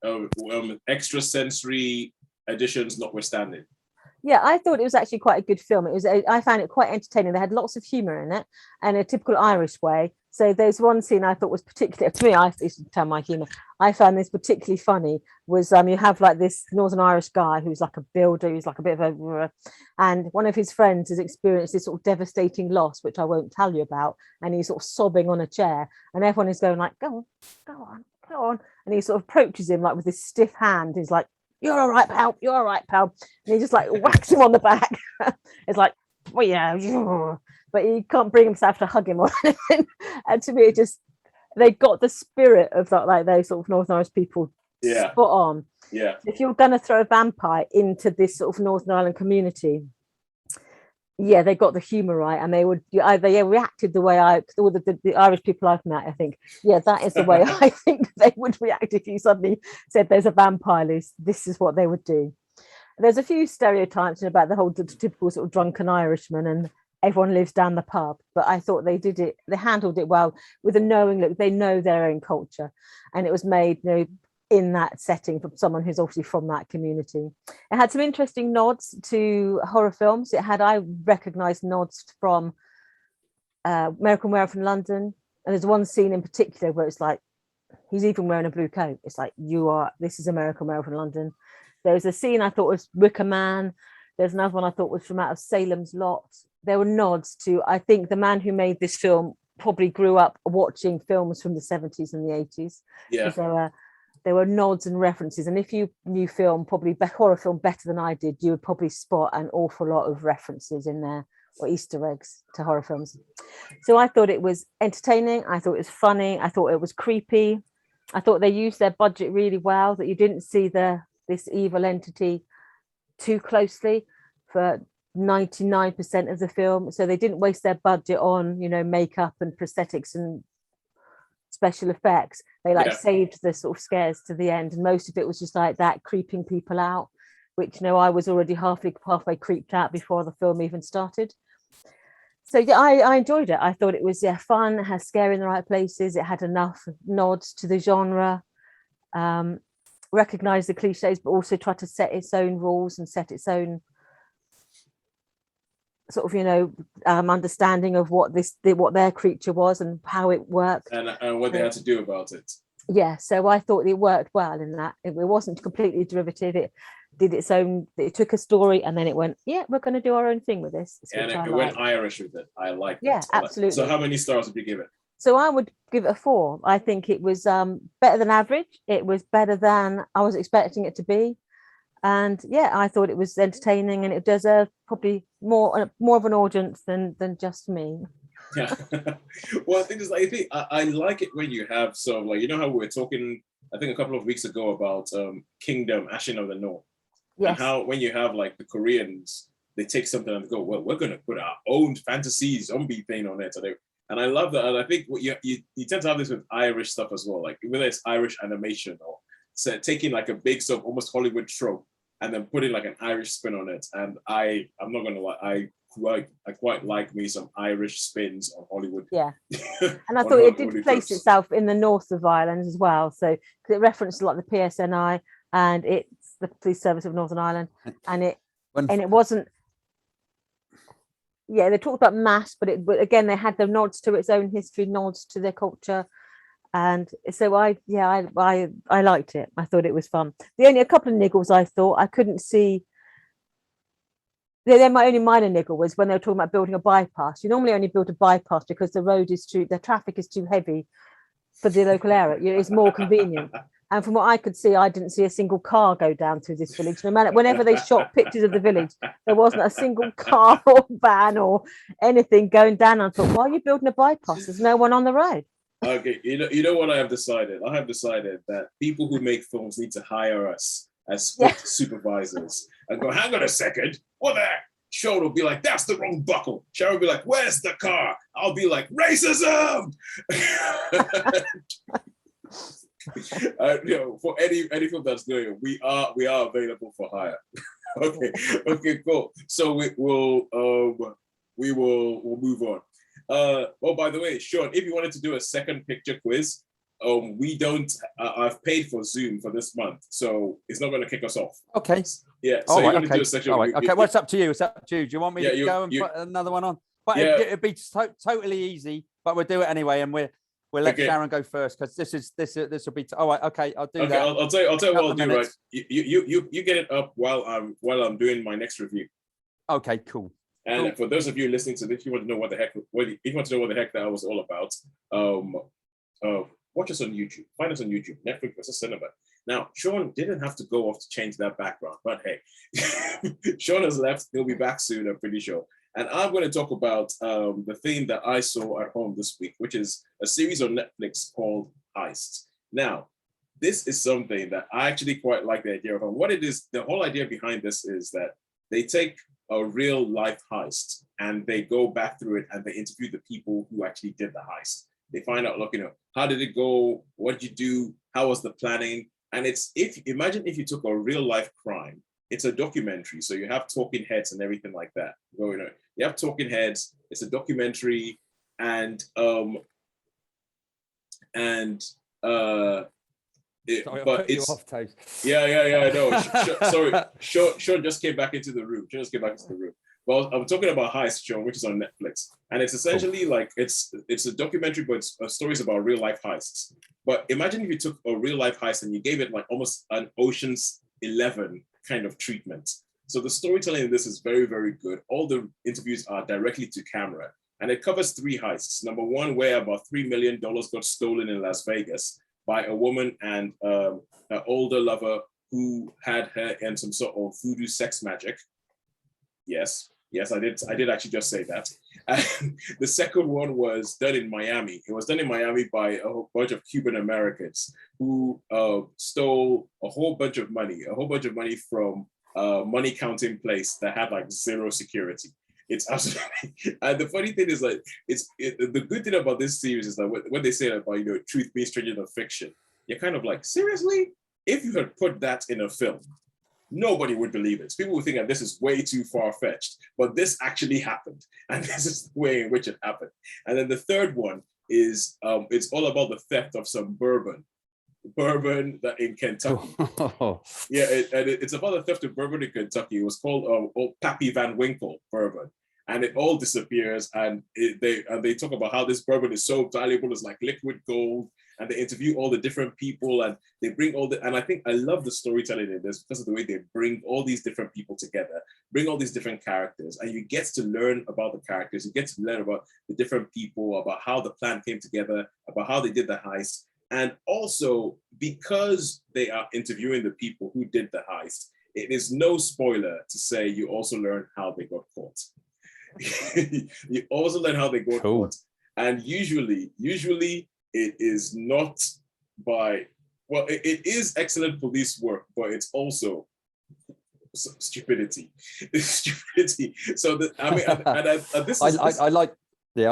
Extra sensory additions notwithstanding. Yeah, I thought it was actually quite a good film. I found it quite entertaining. They had lots of humour in it, and a typical Irish way. So there's one scene I thought was particularly, to me, I used to tell my humour, I found this particularly funny, was you have like this Northern Irish guy who's like a builder, who's like a bit of a, and one of his friends has experienced this sort of devastating loss, which I won't tell you about, and he's sort of sobbing on a chair, and everyone is going like, go on. And he sort of approaches him like with this stiff hand. He's like, you're all right, pal. You're all right, pal. And he just like whacks him on the back. It's like, well, yeah, but he can't bring himself to hug him or anything. And to me, it just, they got the spirit of that, like those sort of Northern Irish people spot on. Yeah. If you're going to throw a vampire into this sort of Northern Ireland community, yeah, they got the humour right, and they would either reacted the way all the Irish people I've met. I think, yeah, that is the way I think they would react if you suddenly said there's a vampire loose. This is what they would do. There's a few stereotypes about the whole typical sort of drunken Irishman, and everyone lives down the pub. But I thought they handled it well with a knowing look. They know their own culture, and it was made, in that setting from someone who's obviously from that community. It had some interesting nods to horror films. I recognized nods from American Werewolf in London, and there's one scene in particular where it's like he's even wearing a blue coat. It's like, this is American Werewolf in London. There was a scene I thought was Wicker Man. There's another one I thought was from Out of Salem's Lot. There were nods to, I think the man who made this film probably grew up watching films from the 70s and the 80s. Yeah. There were nods and references, and if you knew horror film better than I did, you would probably spot an awful lot of references in there, or Easter eggs to horror films. So I thought it was entertaining. I thought it was funny. I thought it was creepy. I thought they used their budget really well, that you didn't see this evil entity too closely for 99% of the film. So they didn't waste their budget on, makeup and prosthetics and special effects. They saved the sort of scares to the end, and most of it was just like that creeping people out, which I was already halfway creeped out before the film even started. So yeah, I enjoyed it. I thought it was fun, it had scare in the right places, it had enough nods to the genre, recognized the cliches, but also tried to set its own rules and set its own sort of understanding of what their creature was and how it worked and what they had to do about it. Yeah, so I thought it worked well in that it wasn't completely derivative. It did its own. It took a story and then it went, we're going to do our own thing with this. And it went Irish with it. I like that. Yeah, absolutely. So how many stars would you give it? So I would give it a 4. I think it was better than average. It was better than I was expecting it to be. And yeah, I thought it was entertaining, and it deserved probably more of an audience than just me. Yeah. Well, the thing is, I like it when you have some, like, how we were talking, I think a couple of weeks ago about Kingdom, Ashen of the North. Yes. And how when you have like the Koreans, they take something and go, well, we're going to put our own fantasy zombie thing on it. And I love that. And I think what you tend to have this with Irish stuff as well, like whether it's Irish animation or taking like a big sort of almost Hollywood trope and then putting like an Irish spin on it. And I'm not going to lie, I quite like me some Irish spins on Hollywood. Yeah. And I thought it did place itself in the north of Ireland as well. So because it referenced like the PSNI, and it's the Police Service of Northern Ireland, and it wasn't. Yeah, they talked about mass, but again they had the nods to its own history, nods to their culture. And so I liked it. I thought it was fun. A couple of niggles I thought I couldn't see. My only minor niggle was when they were talking about building a bypass. You normally only build a bypass because the traffic is too heavy for the local area. It's more convenient. And from what I could see, I didn't see a single car go down through this village. No matter, whenever they shot pictures of the village, there wasn't a single car or van or anything going down. I thought, why are you building a bypass? There's no one on the road. Okay, you know what I have decided? I have decided that people who make films need to hire us as script supervisors and go, hang on a second, what the heck? Shaun will be like, that's the wrong buckle. Sharon will be like, where's the car? I'll be like, racism! You know, for any film that's going, we are available for hire. Okay, cool. So we'll move on. Oh, by the way, Shaun, if you wanted to do a second picture quiz, we don't. I've paid for Zoom for this month, so it's not going to kick us off. Okay. Yeah. So you want to do a section? All right. Okay. Well, it's up to you. It's up to you. Do you want me to go and put another one on? But it'd be totally easy. But we'll do it anyway, and we'll let Sharon go first because this will be. All right. Okay. I'll do that. I'll tell you what I'll do. Right. You get it up while I'm doing my next review. Okay. Cool. And for those of you listening to this, if you want to know what the heck that was all about, watch us on YouTube. Find us on YouTube, Netflix versus Cinema. Now, Shaun didn't have to go off to change that background, but hey, Shaun has left. He'll be back soon, I'm pretty sure. And I'm going to talk about the thing that I saw at home this week, which is a series on Netflix called Heist. Now, this is something that I actually quite like the idea of. What it is, the whole idea behind this is that they take a real life heist and they go back through it and they interview the people who actually did the heist. They find out, look, how did it go? What did you do? How was the planning? And imagine if you took a real life crime. It's a documentary, so you have talking heads and everything like that. You have talking heads. It's a documentary, and Shaun just came back into the room. Well, I'm talking about Heist, Shaun, which is on Netflix, and it's essentially like it's a documentary, but it's stories about real life heists. But imagine if you took a real life heist and you gave it like almost an Ocean's 11 kind of treatment. So the storytelling in this is very, very good. All the interviews are directly to camera, and it covers 3 heists. Number one, where about $3 million got stolen in Las Vegas by a woman and an older lover who had her in some sort of voodoo sex magic. Yes, I did actually just say that. And the second one was done in Miami. It was done in Miami by a whole bunch of Cuban Americans who stole a whole bunch of money from a money counting place that had like zero security. It's absolutely, and the funny thing is like, the good thing about this series is that when they say about, truth being stranger than fiction, you're kind of like, seriously? If you had put that in a film, nobody would believe it. People would think that this is way too far-fetched, but this actually happened. And this is the way in which it happened. And then the third one is, it's all about the theft of some bourbon that in Kentucky. It's about the theft of bourbon in Kentucky. It was called Pappy Van Winkle bourbon. And it all disappears, and they talk about how this bourbon is so valuable, it's like liquid gold, and they interview all the different people, and they bring and I think I love the storytelling in this because of the way they bring all these different people together, bring all these different characters, and you get to learn about the characters, you get to learn about the different people, about how the plan came together, about how they did the heist, and also because they are interviewing the people who did the heist, it is no spoiler to say you also learn how they got caught. You also learn how they got caught, and usually it is not by, well, it is excellent police work, but it's also stupidity. It's stupidity. So I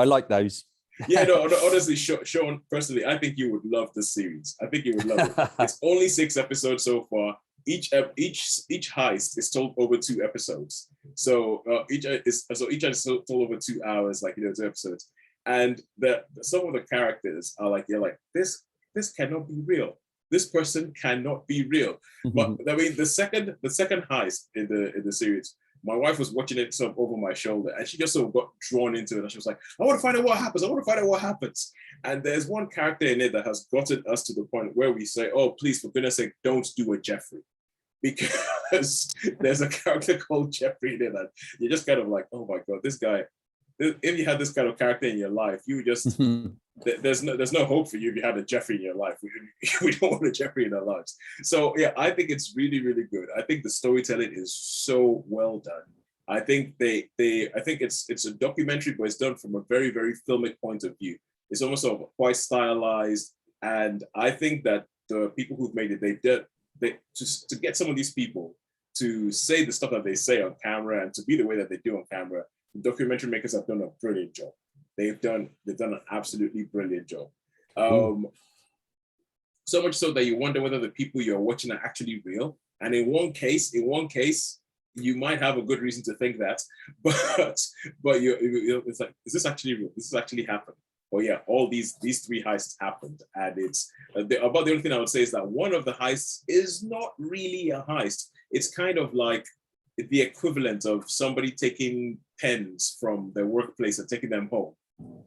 like those. Yeah, no, honestly, Shaun, personally, I think you would love this series. I think you would love it. It's only 6 episodes so far. Each heist is told over 2 episodes. So each is told over 2 hours, like 2 episodes. And some of the characters are like, you're like, this cannot be real. This person cannot be real. But I mean, the second heist in the series, my wife was watching it sort of over my shoulder, and she just sort of got drawn into it. And she was like, I want to find out what happens. And there's one character in it that has gotten us to the point where we say, oh, please, for goodness sake, don't do a Jeffrey. Because there's a character called Jeffrey in it that you're just kind of like, oh my God, this guy if you had this kind of character in your life, you would just there's no hope for you if you had a Jeffrey in your life. We don't want a Jeffrey in our lives. So yeah, I think it's really, really good. I think the storytelling is so well done. I think I think it's a documentary, but it's done from a very, very filmic point of view. It's almost sort of quite stylized, and I think that the people who've made it, they just to get some of these people to say the stuff that they say on camera and to be the way that they do on camera, the documentary makers have done a brilliant job. They've done an absolutely brilliant job. So much so that you wonder whether the people you're watching are actually real. And in one case, you might have a good reason to think that, but it's like, is this actually real? This has actually happened. Well, yeah, all these three heists happened, and it's about the only thing I would say is that one of the heists is not really a heist. It's kind of like the equivalent of somebody taking pens from their workplace and taking them home.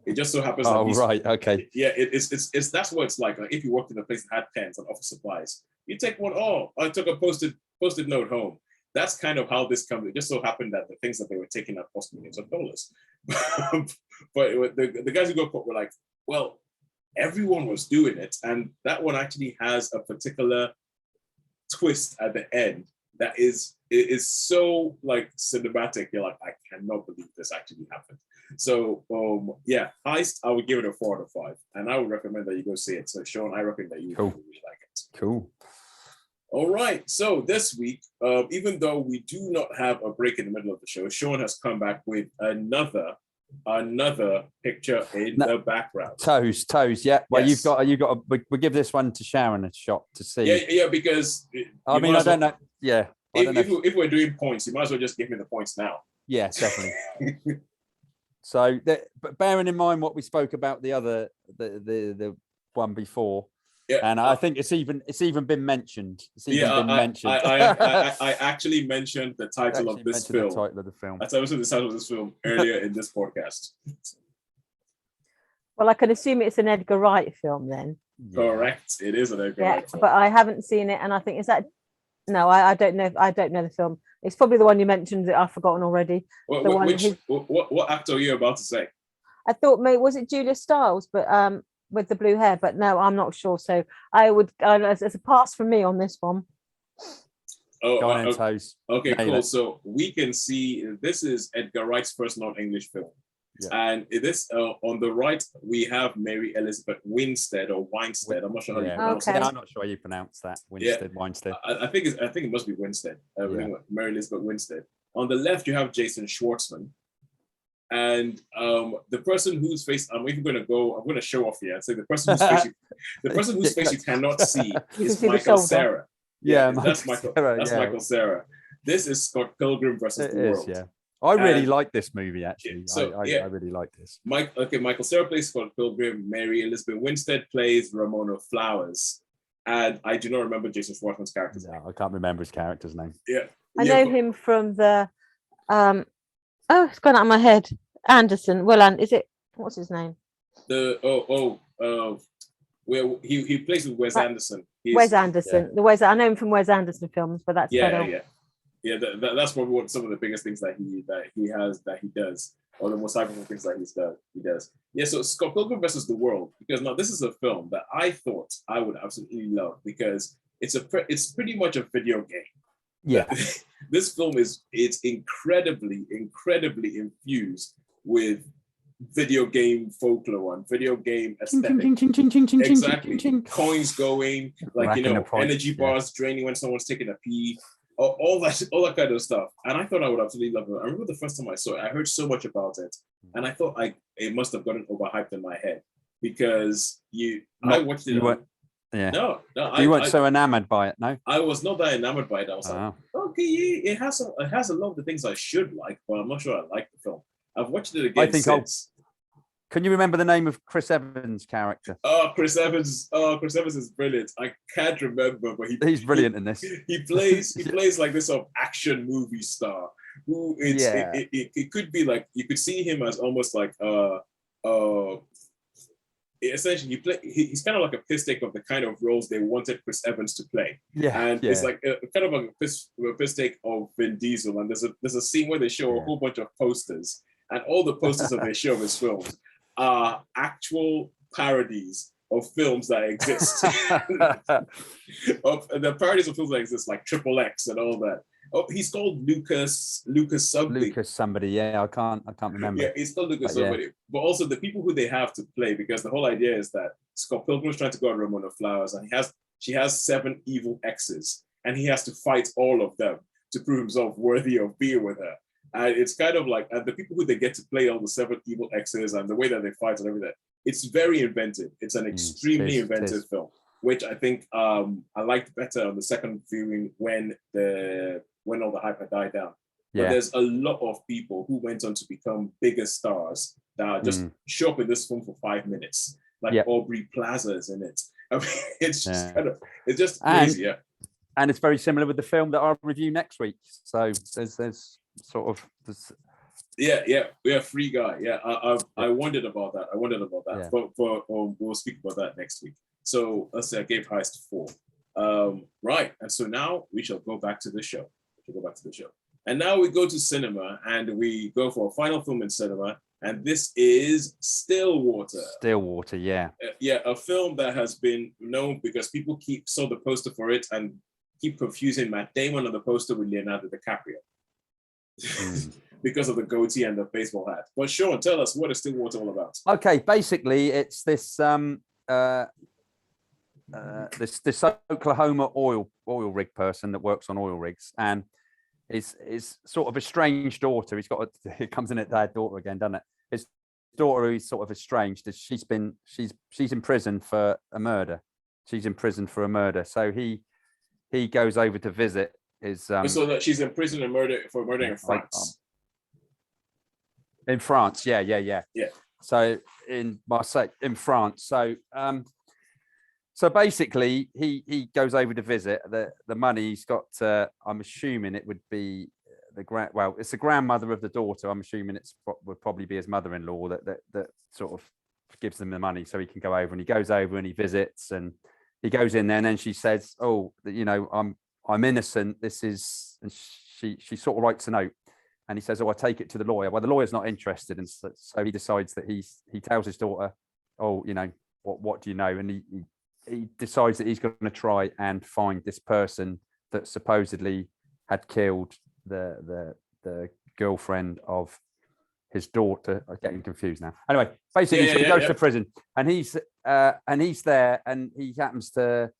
It just so happens. Oh, right, okay. Yeah, it's that's what it's like. Like if you worked in a place that had pens and office supplies, you take one. Oh, I took a post-it note home. That's kind of how this comes. It just so happened that the things that they were taking at cost millions of dollars. But the guys who got caught were like, well, everyone was doing it. And that one actually has a particular twist at the end that is so like cinematic. You're like, I cannot believe this actually happened. So yeah, Heist, I would give it a 4 out of 5. And I would recommend that you go see it. So Shaun, I reckon that you really like it. Cool. All right, so this week, even though we do not have a break in the middle of the show, Shaun has come back with another picture in the background. Toes, yeah. Well, yes. you've got. We give this one to Sharon a shot to see. Yeah, because I mean, I don't know. Yeah, if we're doing points, you might as well just give me the points now. Yeah, definitely. So, but bearing in mind what we spoke about the one before. Yeah, and I think it's even been mentioned. I actually mentioned the title of this film. The title of the film. I mentioned the title of this film earlier in this podcast. Well, I can assume it's an Edgar Wright film then. Yeah. Correct. It is an Edgar Wright film. But I haven't seen it, and I think no, I don't know. I don't know the film. It's probably the one you mentioned that I've forgotten already. What actor are you about to say? I thought maybe was it Julia Stiles, but with the blue hair, but no, I'm not sure. So I would, as a pass from me on this one. Okay, cool. So we can see this is Edgar Wright's first non-English film. Yeah. And this on the right, we have Mary Elizabeth Winstead or Winstead. I'm not sure how you pronounce it. I'm not sure how you pronounce that. Winstead. I think it must be Winstead. Mary Elizabeth Winstead. On the left, you have Jason Schwartzman. And the person whose face I'm going to show off here and say the person whose face you cannot see is Michael Cera. Yeah, that's Michael Cera. This is Scott Pilgrim versus the World. Yeah. I really like this movie actually. I really like this. Michael Cera plays Scott Pilgrim. Mary Elizabeth Winstead plays Ramona Flowers. And I do not remember Jason Schwartzman's character's name. I can't remember his character's name. Yeah. I know him from the it's gone out of my head. Anderson. Well, is it? What's his name? Well, he plays with Wes Anderson. Wes Anderson. Yeah. I know him from Wes Anderson films, but that's better. Yeah. That's probably what some of the biggest things that he does, or the most iconic things that he does. Yeah. So Scott Pilgrim versus the World, because now this is a film that I thought I would absolutely love because it's pretty much a video game. Yeah. This film it's incredibly infused with video game folklore and video game aesthetic. Exactly. Coins going, like energy bars draining when someone's taking a pee, all that kind of stuff. And I thought I would absolutely love it. I remember the first time I saw it, I heard so much about it, and I thought it must have gotten overhyped in my head because I watched it. Yeah. No. You weren't so enamored by it, no? I was not that enamored by it. I was like, okay, it has a lot of the things I should like, but I'm not sure I like the film. I've watched it again since. Can you remember the name of Chris Evans' character? Chris Evans is brilliant. I can't remember, but he's brilliant in this. He plays like this sort of action movie star who it could be like you could see him as almost like essentially he's kind of like a piss take of the kind of roles they wanted Chris Evans to play. It's like kind of like a piss take of Vin Diesel. And there's a scene where they show a whole bunch of posters and all the posters that they show of his films are actual parodies of films that exist. Of the parodies of films that exist, like Triple X and all that. Oh, he's called Lucas something. Lucas somebody, yeah, I can't remember. Yeah, he's called Lucas somebody. But also the people who they have to play, because the whole idea is that Scott Pilgrim's trying to go on Ramona Flowers, and she has 7 evil exes, and he has to fight all of them to prove himself worthy of being with her. And it's kind of like, and the people who they get to play all the 7 evil exes and the way that they fight and everything, it's very inventive. It's an extremely inventive film, which I think I liked better on the second viewing when all the hype had died down. But there's a lot of people who went on to become bigger stars that just show up in this film for 5 minutes, like Aubrey Plaza is in it. I mean, it's just it's just crazy, And it's very similar with the film that I'll review next week. So there's sort of this. We have Free Guy. I wondered about that. But we'll speak about that next week. So let's say I gave Heist 4. Right, and so now we shall go back to the show. And now we go to cinema and we go for a final film in cinema. And this is Stillwater. Stillwater, yeah. A film that has been known because people saw the poster for it and keep confusing Matt Damon on the poster with Leonardo DiCaprio. Because of the goatee and the baseball hat. But Shaun, tell us, what is Stillwater all about? Okay, basically it's this this Oklahoma oil rig person that works on oil rigs, and is sort of estranged daughter. It comes in at their daughter again, doesn't it? His daughter, who's sort of estranged, she's in prison for a murder. So he goes over to visit his so that she's in prison for murdering in France. In France, yeah. So in Marseille, in France. So basically, he goes over to visit. The money he's got. I'm assuming it would be it's the grandmother of the daughter. I'm assuming would probably be his mother-in-law that sort of gives them the money so he can go over. And he goes over and he visits, and he goes in there, and then she says, "Oh, I'm innocent. This is," and she sort of writes a note. And he says, "Oh, I take it to the lawyer." Well, the lawyer's not interested, and so he decides that he tells his daughter, "Oh, what do you know?" And he decides that he's going to try and find this person that supposedly had killed the girlfriend of his daughter. I'm getting confused now. Anyway, basically, so he goes to prison, and he's there, and he happens to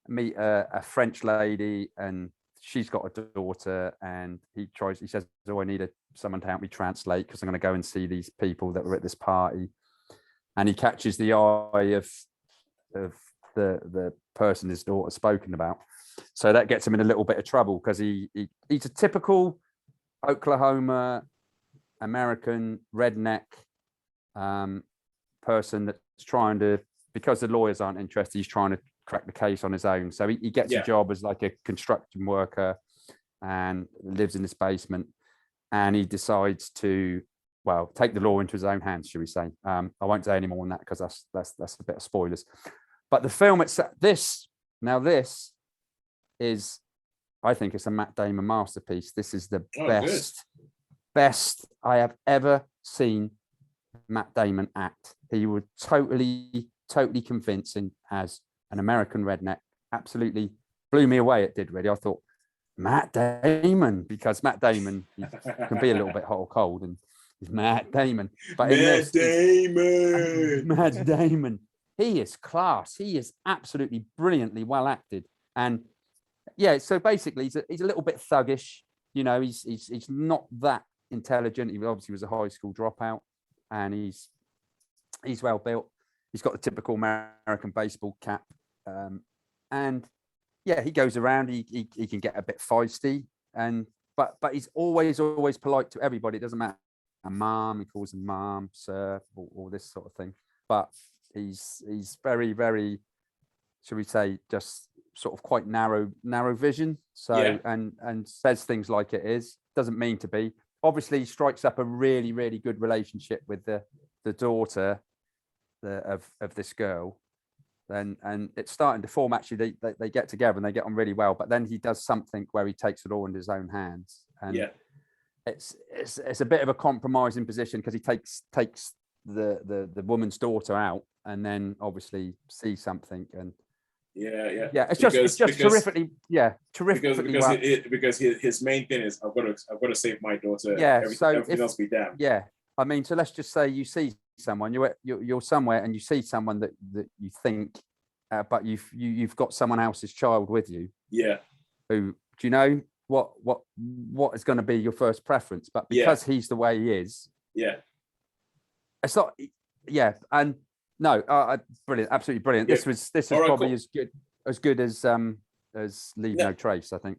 meet a French lady, and she's got a daughter, and he says, "Oh, I need someone to help me translate because I'm going to go and see these people that were at this party." And he catches the eye of the person his daughter's spoken about. So that gets him in a little bit of trouble because he's a typical Oklahoma American redneck person that's trying to, because the lawyers aren't interested, he's trying to crack the case on his own. So he gets a job as like a construction worker and lives in this basement, and he decides to take the law into his own hands, should we say. I won't say any more than that because that's a bit of spoilers. But the film itself, this is, I think it's a Matt Damon masterpiece. This is the best I have ever seen Matt Damon act. He was totally convincing as an American redneck. Absolutely blew me away. It did, really. I thought, Matt Damon, because Matt Damon can be a little bit hot or cold, and he's Matt Damon. But Matt Damon, he is class. He is absolutely brilliantly well acted. And so basically he's a little bit thuggish. He's not that intelligent. He obviously was a high school dropout, and he's well built. He's got the typical American baseball cap. And he goes around, he can get a bit feisty, but he's always polite to everybody. It doesn't matter. Mom, he calls him mom, sir, all this sort of thing. But he's very, very, should we say, just sort of quite narrow vision. So and says things like it is. Doesn't mean to be. Obviously, he strikes up a really, really good relationship with the daughter of this girl. And it's starting to form. Actually, they get together and they get on really well. But then he does something where he takes it all into his own hands. And it's a bit of a compromising position because he takes the woman's daughter out and then obviously sees something and yeah. it's just terrifically because his main thing is I've got to save my daughter. Yeah, everything else be damned. Yeah, I mean, so let's just say you see someone, you're somewhere and you see someone that you think, but you've got someone else's child with you. Yeah. Who do you know what is going to be your first preference? But because he's the way he is. Yeah. It's not. Yeah, and no, brilliant, absolutely brilliant. Yeah. This is probably cool. as good as Leave No Trace, I think.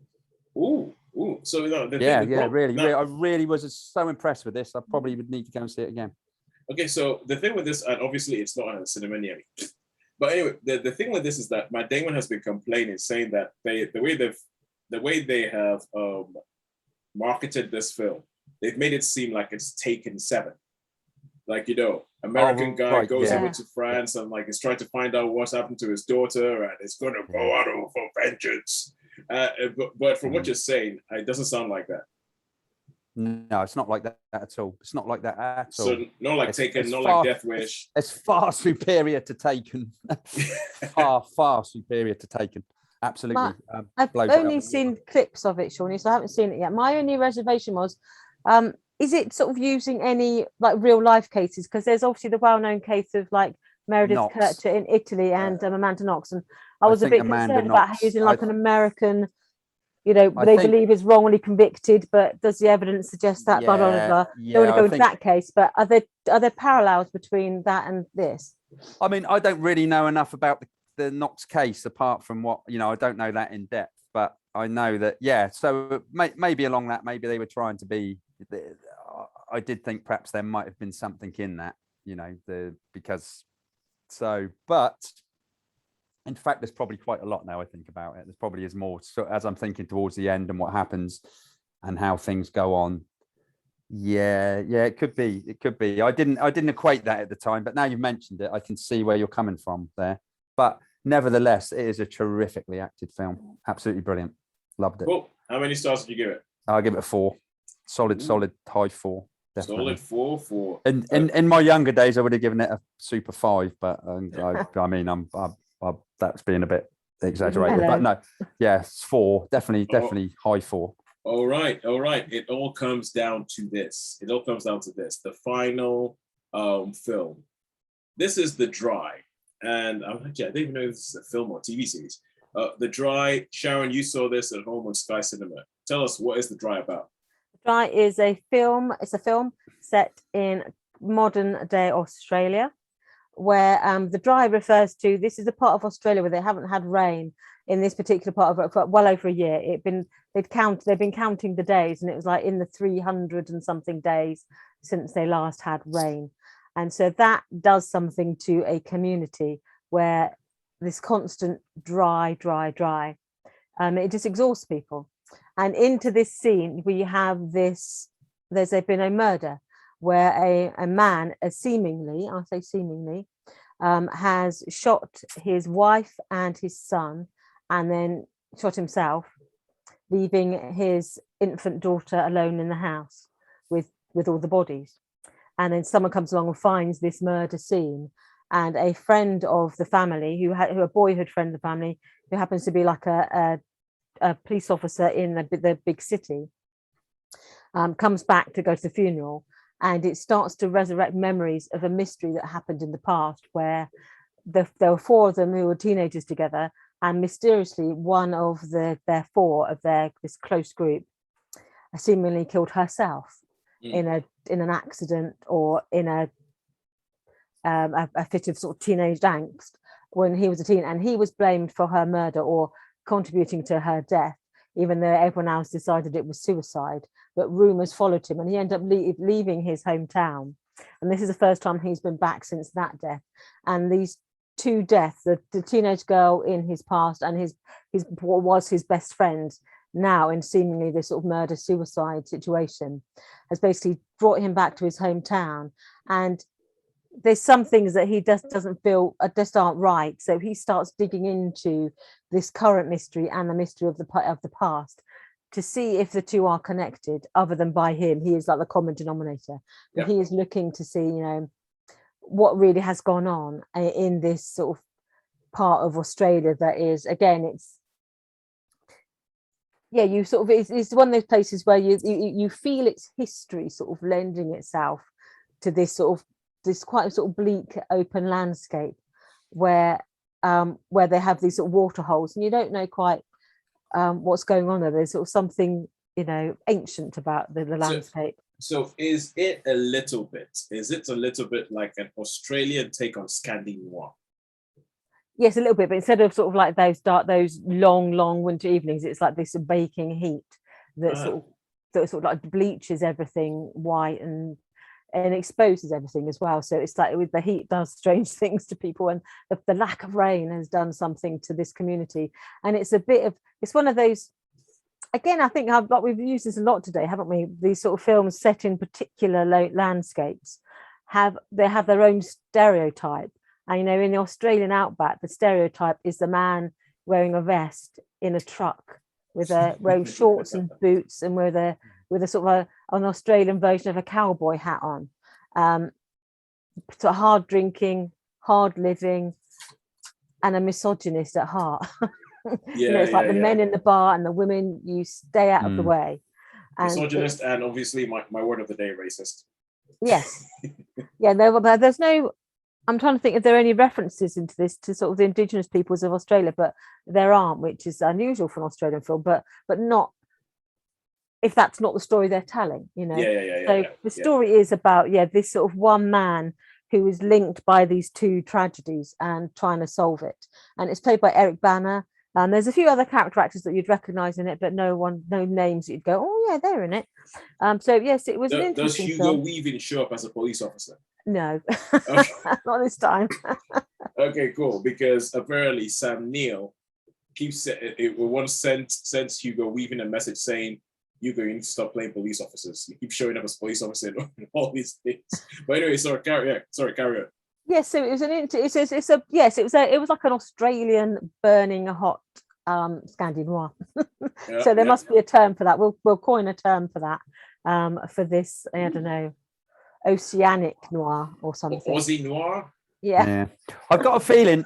Ooh. So really. I really was so impressed with this. I probably would need to go and see it again. Okay, so the thing with this, and obviously it's not on the cinema near me, but anyway, the thing with this is that Matt Damon has been complaining, saying that the way they have marketed this film, they've made it seem like it's Taken 7. Like, American guy goes over to France and like is trying to find out what's happened to his daughter and it's going to go out for vengeance. But from what you're saying, it doesn't sound like that. No, it's not like that at all. It's not like that at all. So not like Taken, not like Death Wish. It's far superior to Taken. far superior to Taken. Absolutely. I've only seen clips of it, Shaun, so I haven't seen it yet. My only reservation was, is it sort of using any like real life cases? Because there's obviously the well-known case of like Meredith Kercher in Italy and Amanda Knox, and I was a bit concerned about using like an American, they believe is wrongly convicted, but does the evidence suggest that? Blah, blah, blah, blah. Don't want to go into that case, but are there parallels between that and this? I mean, I don't really know enough about the Knox case apart from what I don't know that in depth, but I know that so maybe along that, maybe they were trying to be. I did think perhaps there might have been something in that, but in fact, there's probably quite a lot now I think about it. There probably is more. So as I'm thinking towards the end and what happens and how things go on. Yeah, it could be. It could be. I didn't equate that at the time, but now you've mentioned it, I can see where you're coming from there. But nevertheless, it is a terrifically acted film. Absolutely brilliant. Loved it. Cool. How many stars did you give it? I'll give it a 4. Solid high 4. Definitely. Solid 4. In my younger days, I would have given it a super 5, but I mean, that's being a bit exaggerated. Hello. But no, it's 4. Definitely high 4. All right. It all comes down to this. The final film. This is The Dry, and I didn't even know if this is a film or TV series. The Dry. Sharon, you saw this at home on Sky Cinema. Tell us, what is The Dry about? Dry is a film. It's a film set in modern day Australia, where the dry refers to. This is a part of Australia where they haven't had rain in this particular part of it for well over a year. They've been counting the days, and it was like in the 300 and something days since they last had rain, and so that does something to a community where this constant dry. It just exhausts people. And into this scene, we have there's been a murder where a man, seemingly, has shot his wife and his son and then shot himself, leaving his infant daughter alone in the house with all the bodies. And then someone comes along and finds this murder scene, and a friend of the family, a boyhood friend of the family, who happens to be like a police officer in the big city, comes back to go to the funeral, and it starts to resurrect memories of a mystery that happened in the past where there were 4 of them who were teenagers together, and mysteriously one of their 4 of this close group seemingly killed herself in an accident or in a fit of sort of teenage angst when he was a teen, and he was blamed for her murder or contributing to her death, even though everyone else decided it was suicide. But rumors followed him, and he ended up leaving his hometown. And this is the first time he's been back since that death. And these 2 deaths, the teenage girl in his past and what was his best friend now in seemingly this sort of murder-suicide situation, has basically brought him back to his hometown. And there's some things that he doesn't feel just aren't right, so he starts digging into this current mystery and the mystery of the past to see if the two are connected, other than by him. He is like the common denominator, but he is looking to see, what really has gone on in this sort of part of Australia that is, again, it's you sort of, it's one of those places where you feel its history sort of lending itself to this quite sort of bleak open landscape where they have these sort of water holes, and you don't know quite what's going on there. There's sort of something ancient about the landscape. So is it a little bit like an Australian take on Scandi noir? Yes, a little bit, but instead of sort of like those long winter evenings, it's like this baking heat that sort of like bleaches everything white and exposes everything as well. So it's like with the heat does strange things to people, and the lack of rain has done something to this community. And it's one of those, again, I think we've used this a lot today, haven't we? These sort of films set in particular landscapes have their own stereotype. And in the Australian outback, the stereotype is the man wearing a vest in a truck wearing shorts and boots, and with a sort of an Australian version of a cowboy hat on. So hard drinking, hard living, and a misogynist at heart. It's like the men in the bar and the women, you stay out of the way. Misogynist, and obviously my word of the day, racist. Yes. There's no, I'm trying to think if there are any references into this to sort of the indigenous peoples of Australia, but there aren't, which is unusual for an Australian film, but not if that's not the story they're telling, So the story is about, this sort of one man who is linked by these two tragedies and trying to solve it. And it's played by Eric Bana. And there's a few other character actors that you'd recognize in it, but no names that you'd go, oh yeah, they're in it. So yes, it was an interesting film. Does Hugo film. Weaving show up as a police officer? No, Okay. not this time. Okay, cool. Because apparently Sam Neill once sent Hugo Weaving a message saying, Hugo, you need to stop playing police officers. You keep showing up as police officer and all these things. But anyway, carry on. Yes, so it was it was like an Australian burning hot Scandi noir. So there must be a term for that. We'll coin a term for that, for this, I don't know, oceanic noir or something. Aussie noir. Yeah. I got a feeling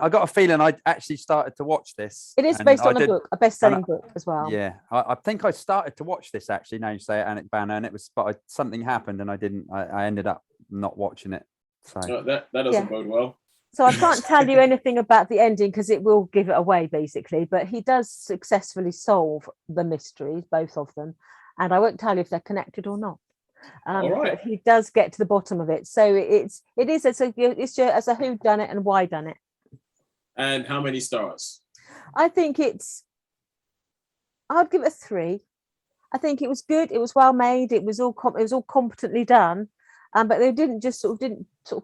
I actually started to watch this. It is based on a book, a best-selling book as well. Yeah, I think I started to watch this actually. Now you say it, Eric Bana, and something happened, and I ended up not watching it. So that doesn't bode well. So I can't tell you anything about the ending because it will give it away, basically. But he does successfully solve the mysteries, both of them, and I won't tell you if they're connected or not. All right. But he does get to the bottom of it. So it's just as a who done it and why done it. And how many stars? I think I'd give it a 3. I think it was good. It was well made. It was all competently done. But they didn't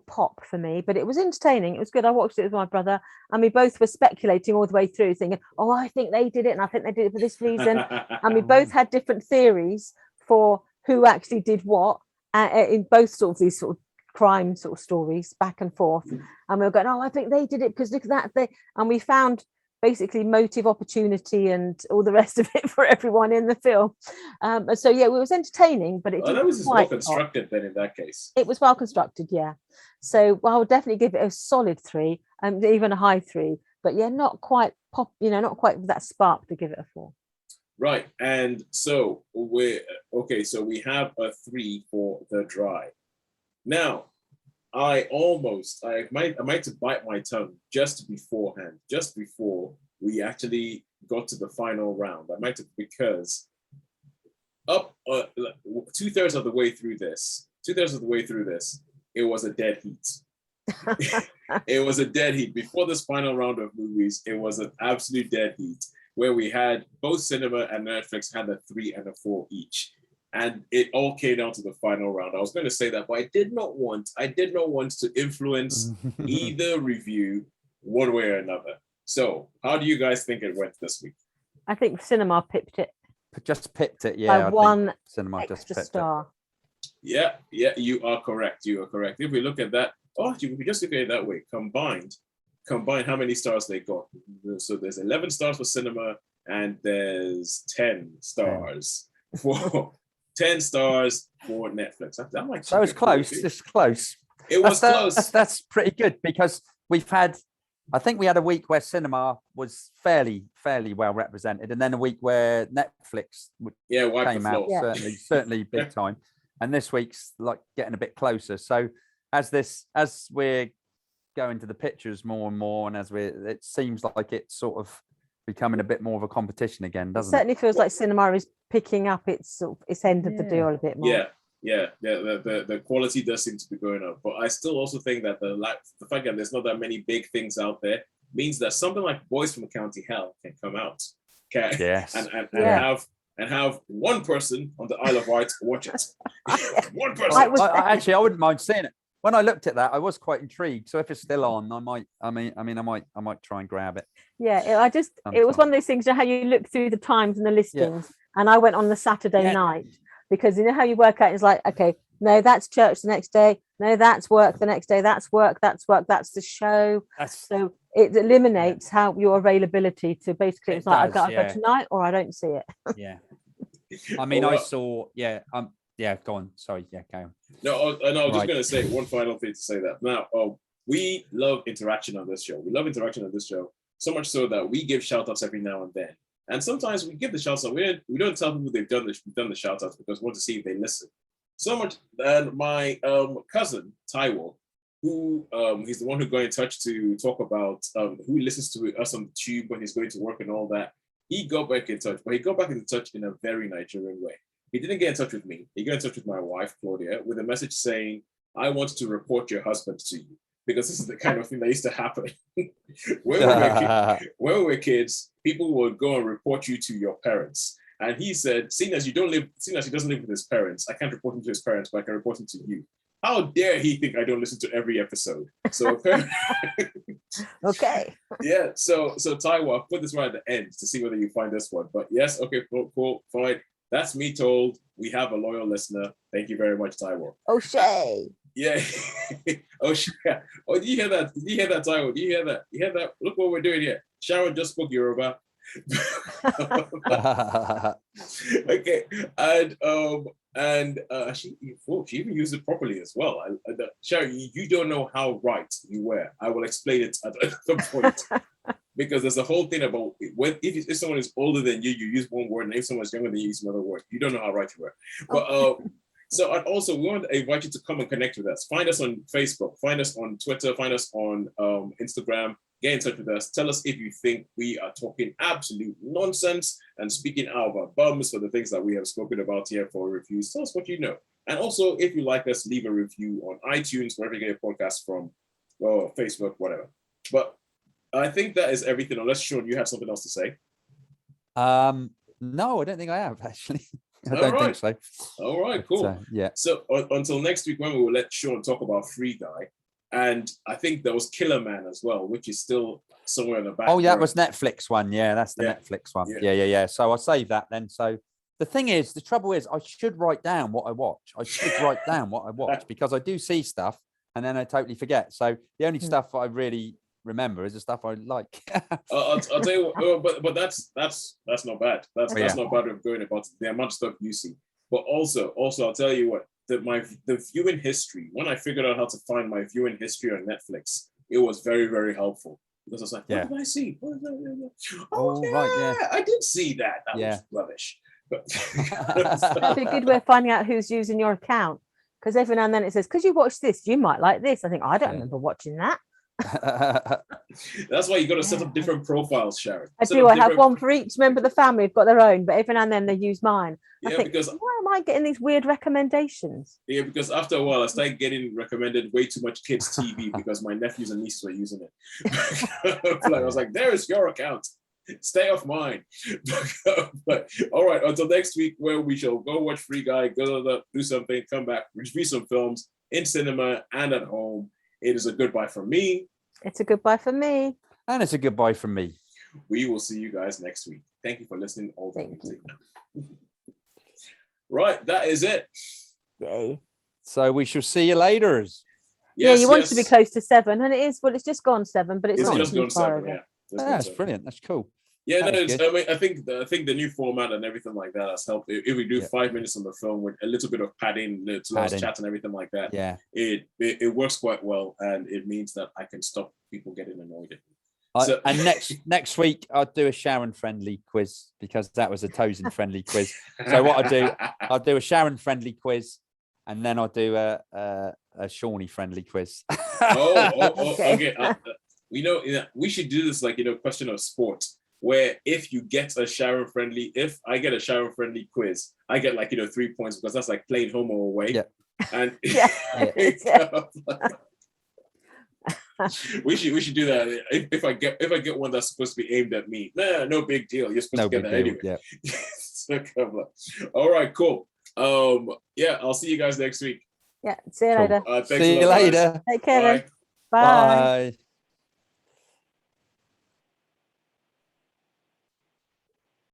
pop for me. But it was entertaining. It was good. I watched it with my brother, and we both were speculating all the way through, thinking, "Oh, I think they did it, and I think they did it for this reason." And we both had different theories for who actually did what in both sort of these sort of crime sort of stories, back and forth. And we were going, "Oh, I think they did it because look at that." And we found basically motive, opportunity, and all the rest of it for everyone in the film. So yeah, it was entertaining, but that was well constructed then in that case. It was well constructed, yeah. So I would definitely give it a solid 3, and even a high 3. But yeah, not quite pop, not quite that spark to give it a 4. Right, and so we have a 3 for The Dry. Now, I might have bite my tongue just before we actually got to the final round. I might have, because up 2/3 of the way through this, it was a dead heat. It was a dead heat. Before this final round of movies, it was an absolute dead heat, where we had both cinema and Netflix had a 3 and a 4 each. And it all came down to the final round. I was going to say that, but I did not want to influence either review one way or another. So how do you guys think it went this week? I think cinema pipped it. Just pipped it, yeah. By one cinema just pipped star. Yeah, you are correct. If we look at that, if we just look at it that way, combined, how many stars they got? So there's 11 stars for cinema and there's 10 stars for 10 stars for Netflix. I'm like, So it's close. It's close. It was close. That's pretty good because I think we had a week where cinema was fairly well represented, and then a week where Netflix came out, certainly big time. And this week's like getting a bit closer. So as we're going to the pictures more and more, and it seems like it's sort of becoming a bit more of a competition again, doesn't it? Certainly feels like cinema is picking up its end of the deal a bit more. Yeah. The quality does seem to be going up, but I still also think that the fact that there's not that many big things out there means that something like Boys from County Hell can come out, and have one person on the Isle of Wight watch it. One person. I wouldn't mind seeing it. When I looked at that, I was quite intrigued. So if it's still on, I might try and grab it. Yeah, it was one of those things. You know how you look through the times and the listings, and I went on the Saturday night because you know how you work out. It's like, okay, no, that's church the next day. No, that's work the next day. That's work. That's the show. So it eliminates how your availability to basically. It's like I've got to go tonight, or I don't see it. Yeah, I mean, I saw. Yeah, go on. Sorry, carry on. No, and I was just going to say one final thing to say that. Now, we love interaction on this show. We love interaction on this show, so much so that we give shout-outs every now and then. And sometimes we give the shout-outs. We don't tell people we've done the shout-outs because we want to see if they listen. So much that my cousin, Taiwo, who he's the one who got in touch to talk about who listens to us on the tube when he's going to work and all that, he got back in touch. But he got back in touch in a very Nigerian way. He didn't get in touch with me. He got in touch with my wife, Claudia, with a message saying, I want to report your husband to you. Because this is the kind of thing that used to happen. When we were kids, people would go and report you to your parents. And he said, seeing as he doesn't live with his parents, I can't report him to his parents, but I can report him to you. How dare he think I don't listen to every episode? So okay. Yeah, so Taiwo, I'll put this right at the end to see whether you find this one. But yes, okay, cool, fine. That's me told. We have a loyal listener. Thank you very much, Taiwo. O'Shea. Yeah. O'Shea. Oh, did you hear that? Did you hear that, Taiwo? Did you hear that? You hear that? Look what we're doing here. Sharon just spoke Yoruba. Okay. And she even used it properly as well. Sharon, you don't know how right you were. I will explain it at some point. Because there's a whole thing about if someone is older than you use one word, and if someone's younger than you use another word. You don't know how right you were. But so and also we want to invite you to come and connect with us. Find us on Facebook, find us on Twitter, find us on Instagram. Get in touch with us. Tell us if you think we are talking absolute nonsense and speaking out of our bums for the things that we have spoken about here for reviews. Tell us what you know. And also, if you like us, leave a review on iTunes, wherever you get your podcast from, or Facebook, whatever. But I think that is everything, unless, Shaun, you have something else to say. No, I don't think I have, actually. I don't think so. All right, cool. But, yeah. So until next week, when we will let Shaun talk about Free Guy. And I think there was Killer Man as well, which is still somewhere in the back. Oh, yeah, that was Netflix one. Yeah, that's the Netflix one. Yeah. So I'll save that then. So the trouble is, I should write down what I watch. Because I do see stuff and then I totally forget. So the only stuff I really remember is the stuff I like. I'll tell you what, but that's not bad. That's not bad of going about the amount of stuff you see. But also I'll tell you what, the viewing history, when I figured out how to find my viewing history on Netflix, it was very, very very helpful. Because I was like, what did I see? I did see that. That was rubbish. But that'd be a good way of finding out who's using your account. Because every now and then it says, because you watched this, you might like this. I think, I don't remember watching that. That's why you got to set up different profiles, Sharon. I have one for each member of the family. Have got their own, but every now and then they use mine. Yeah, because why am I getting these weird recommendations? Yeah, because after a while I started getting recommended way too much kids TV because my nephews and nieces were using it. I was like, "There is your account. Stay off mine." But all right, until next week, where we shall go watch Free Guy, go do something, come back, review some films in cinema and at home. It is a goodbye from me. It's a goodbye from me. And it's a goodbye from me. We will see you guys next week. Thank you for listening. Right, that is it. Yay. So we shall see you later. Yes, you want to be close to 7, and it is. Well, it's just gone 7, but it's not just too gone far 7. over. That's brilliant. That's cool. Yeah, That no, was I mean, I think the new format and everything like that has helped. If we do Yeah. 5 minutes on the phone with a little bit of padding, to let us Padding. chat and everything like that, Yeah. it works quite well, and it means that I can stop people getting annoyed at me. And next week I'll do a Sharon friendly quiz because that was a Tosin friendly quiz. So what I'll do a Sharon friendly quiz, and then I'll do a Shawnee friendly quiz. Okay. We should do this like question of sport, where if you get a Sharon friendly, if I get a Sharon friendly quiz, I get like 3 points because that's like playing home or away. Yeah. And Yeah. we should do that. If I get one that's supposed to be aimed at me, no big deal. You're supposed to get that anyway. Yeah. So, all right, cool. Yeah, I'll see you guys next week. Yeah. See you later. Thanks See a you lot, guys. later. Take care. Bye. Then. Bye. Bye.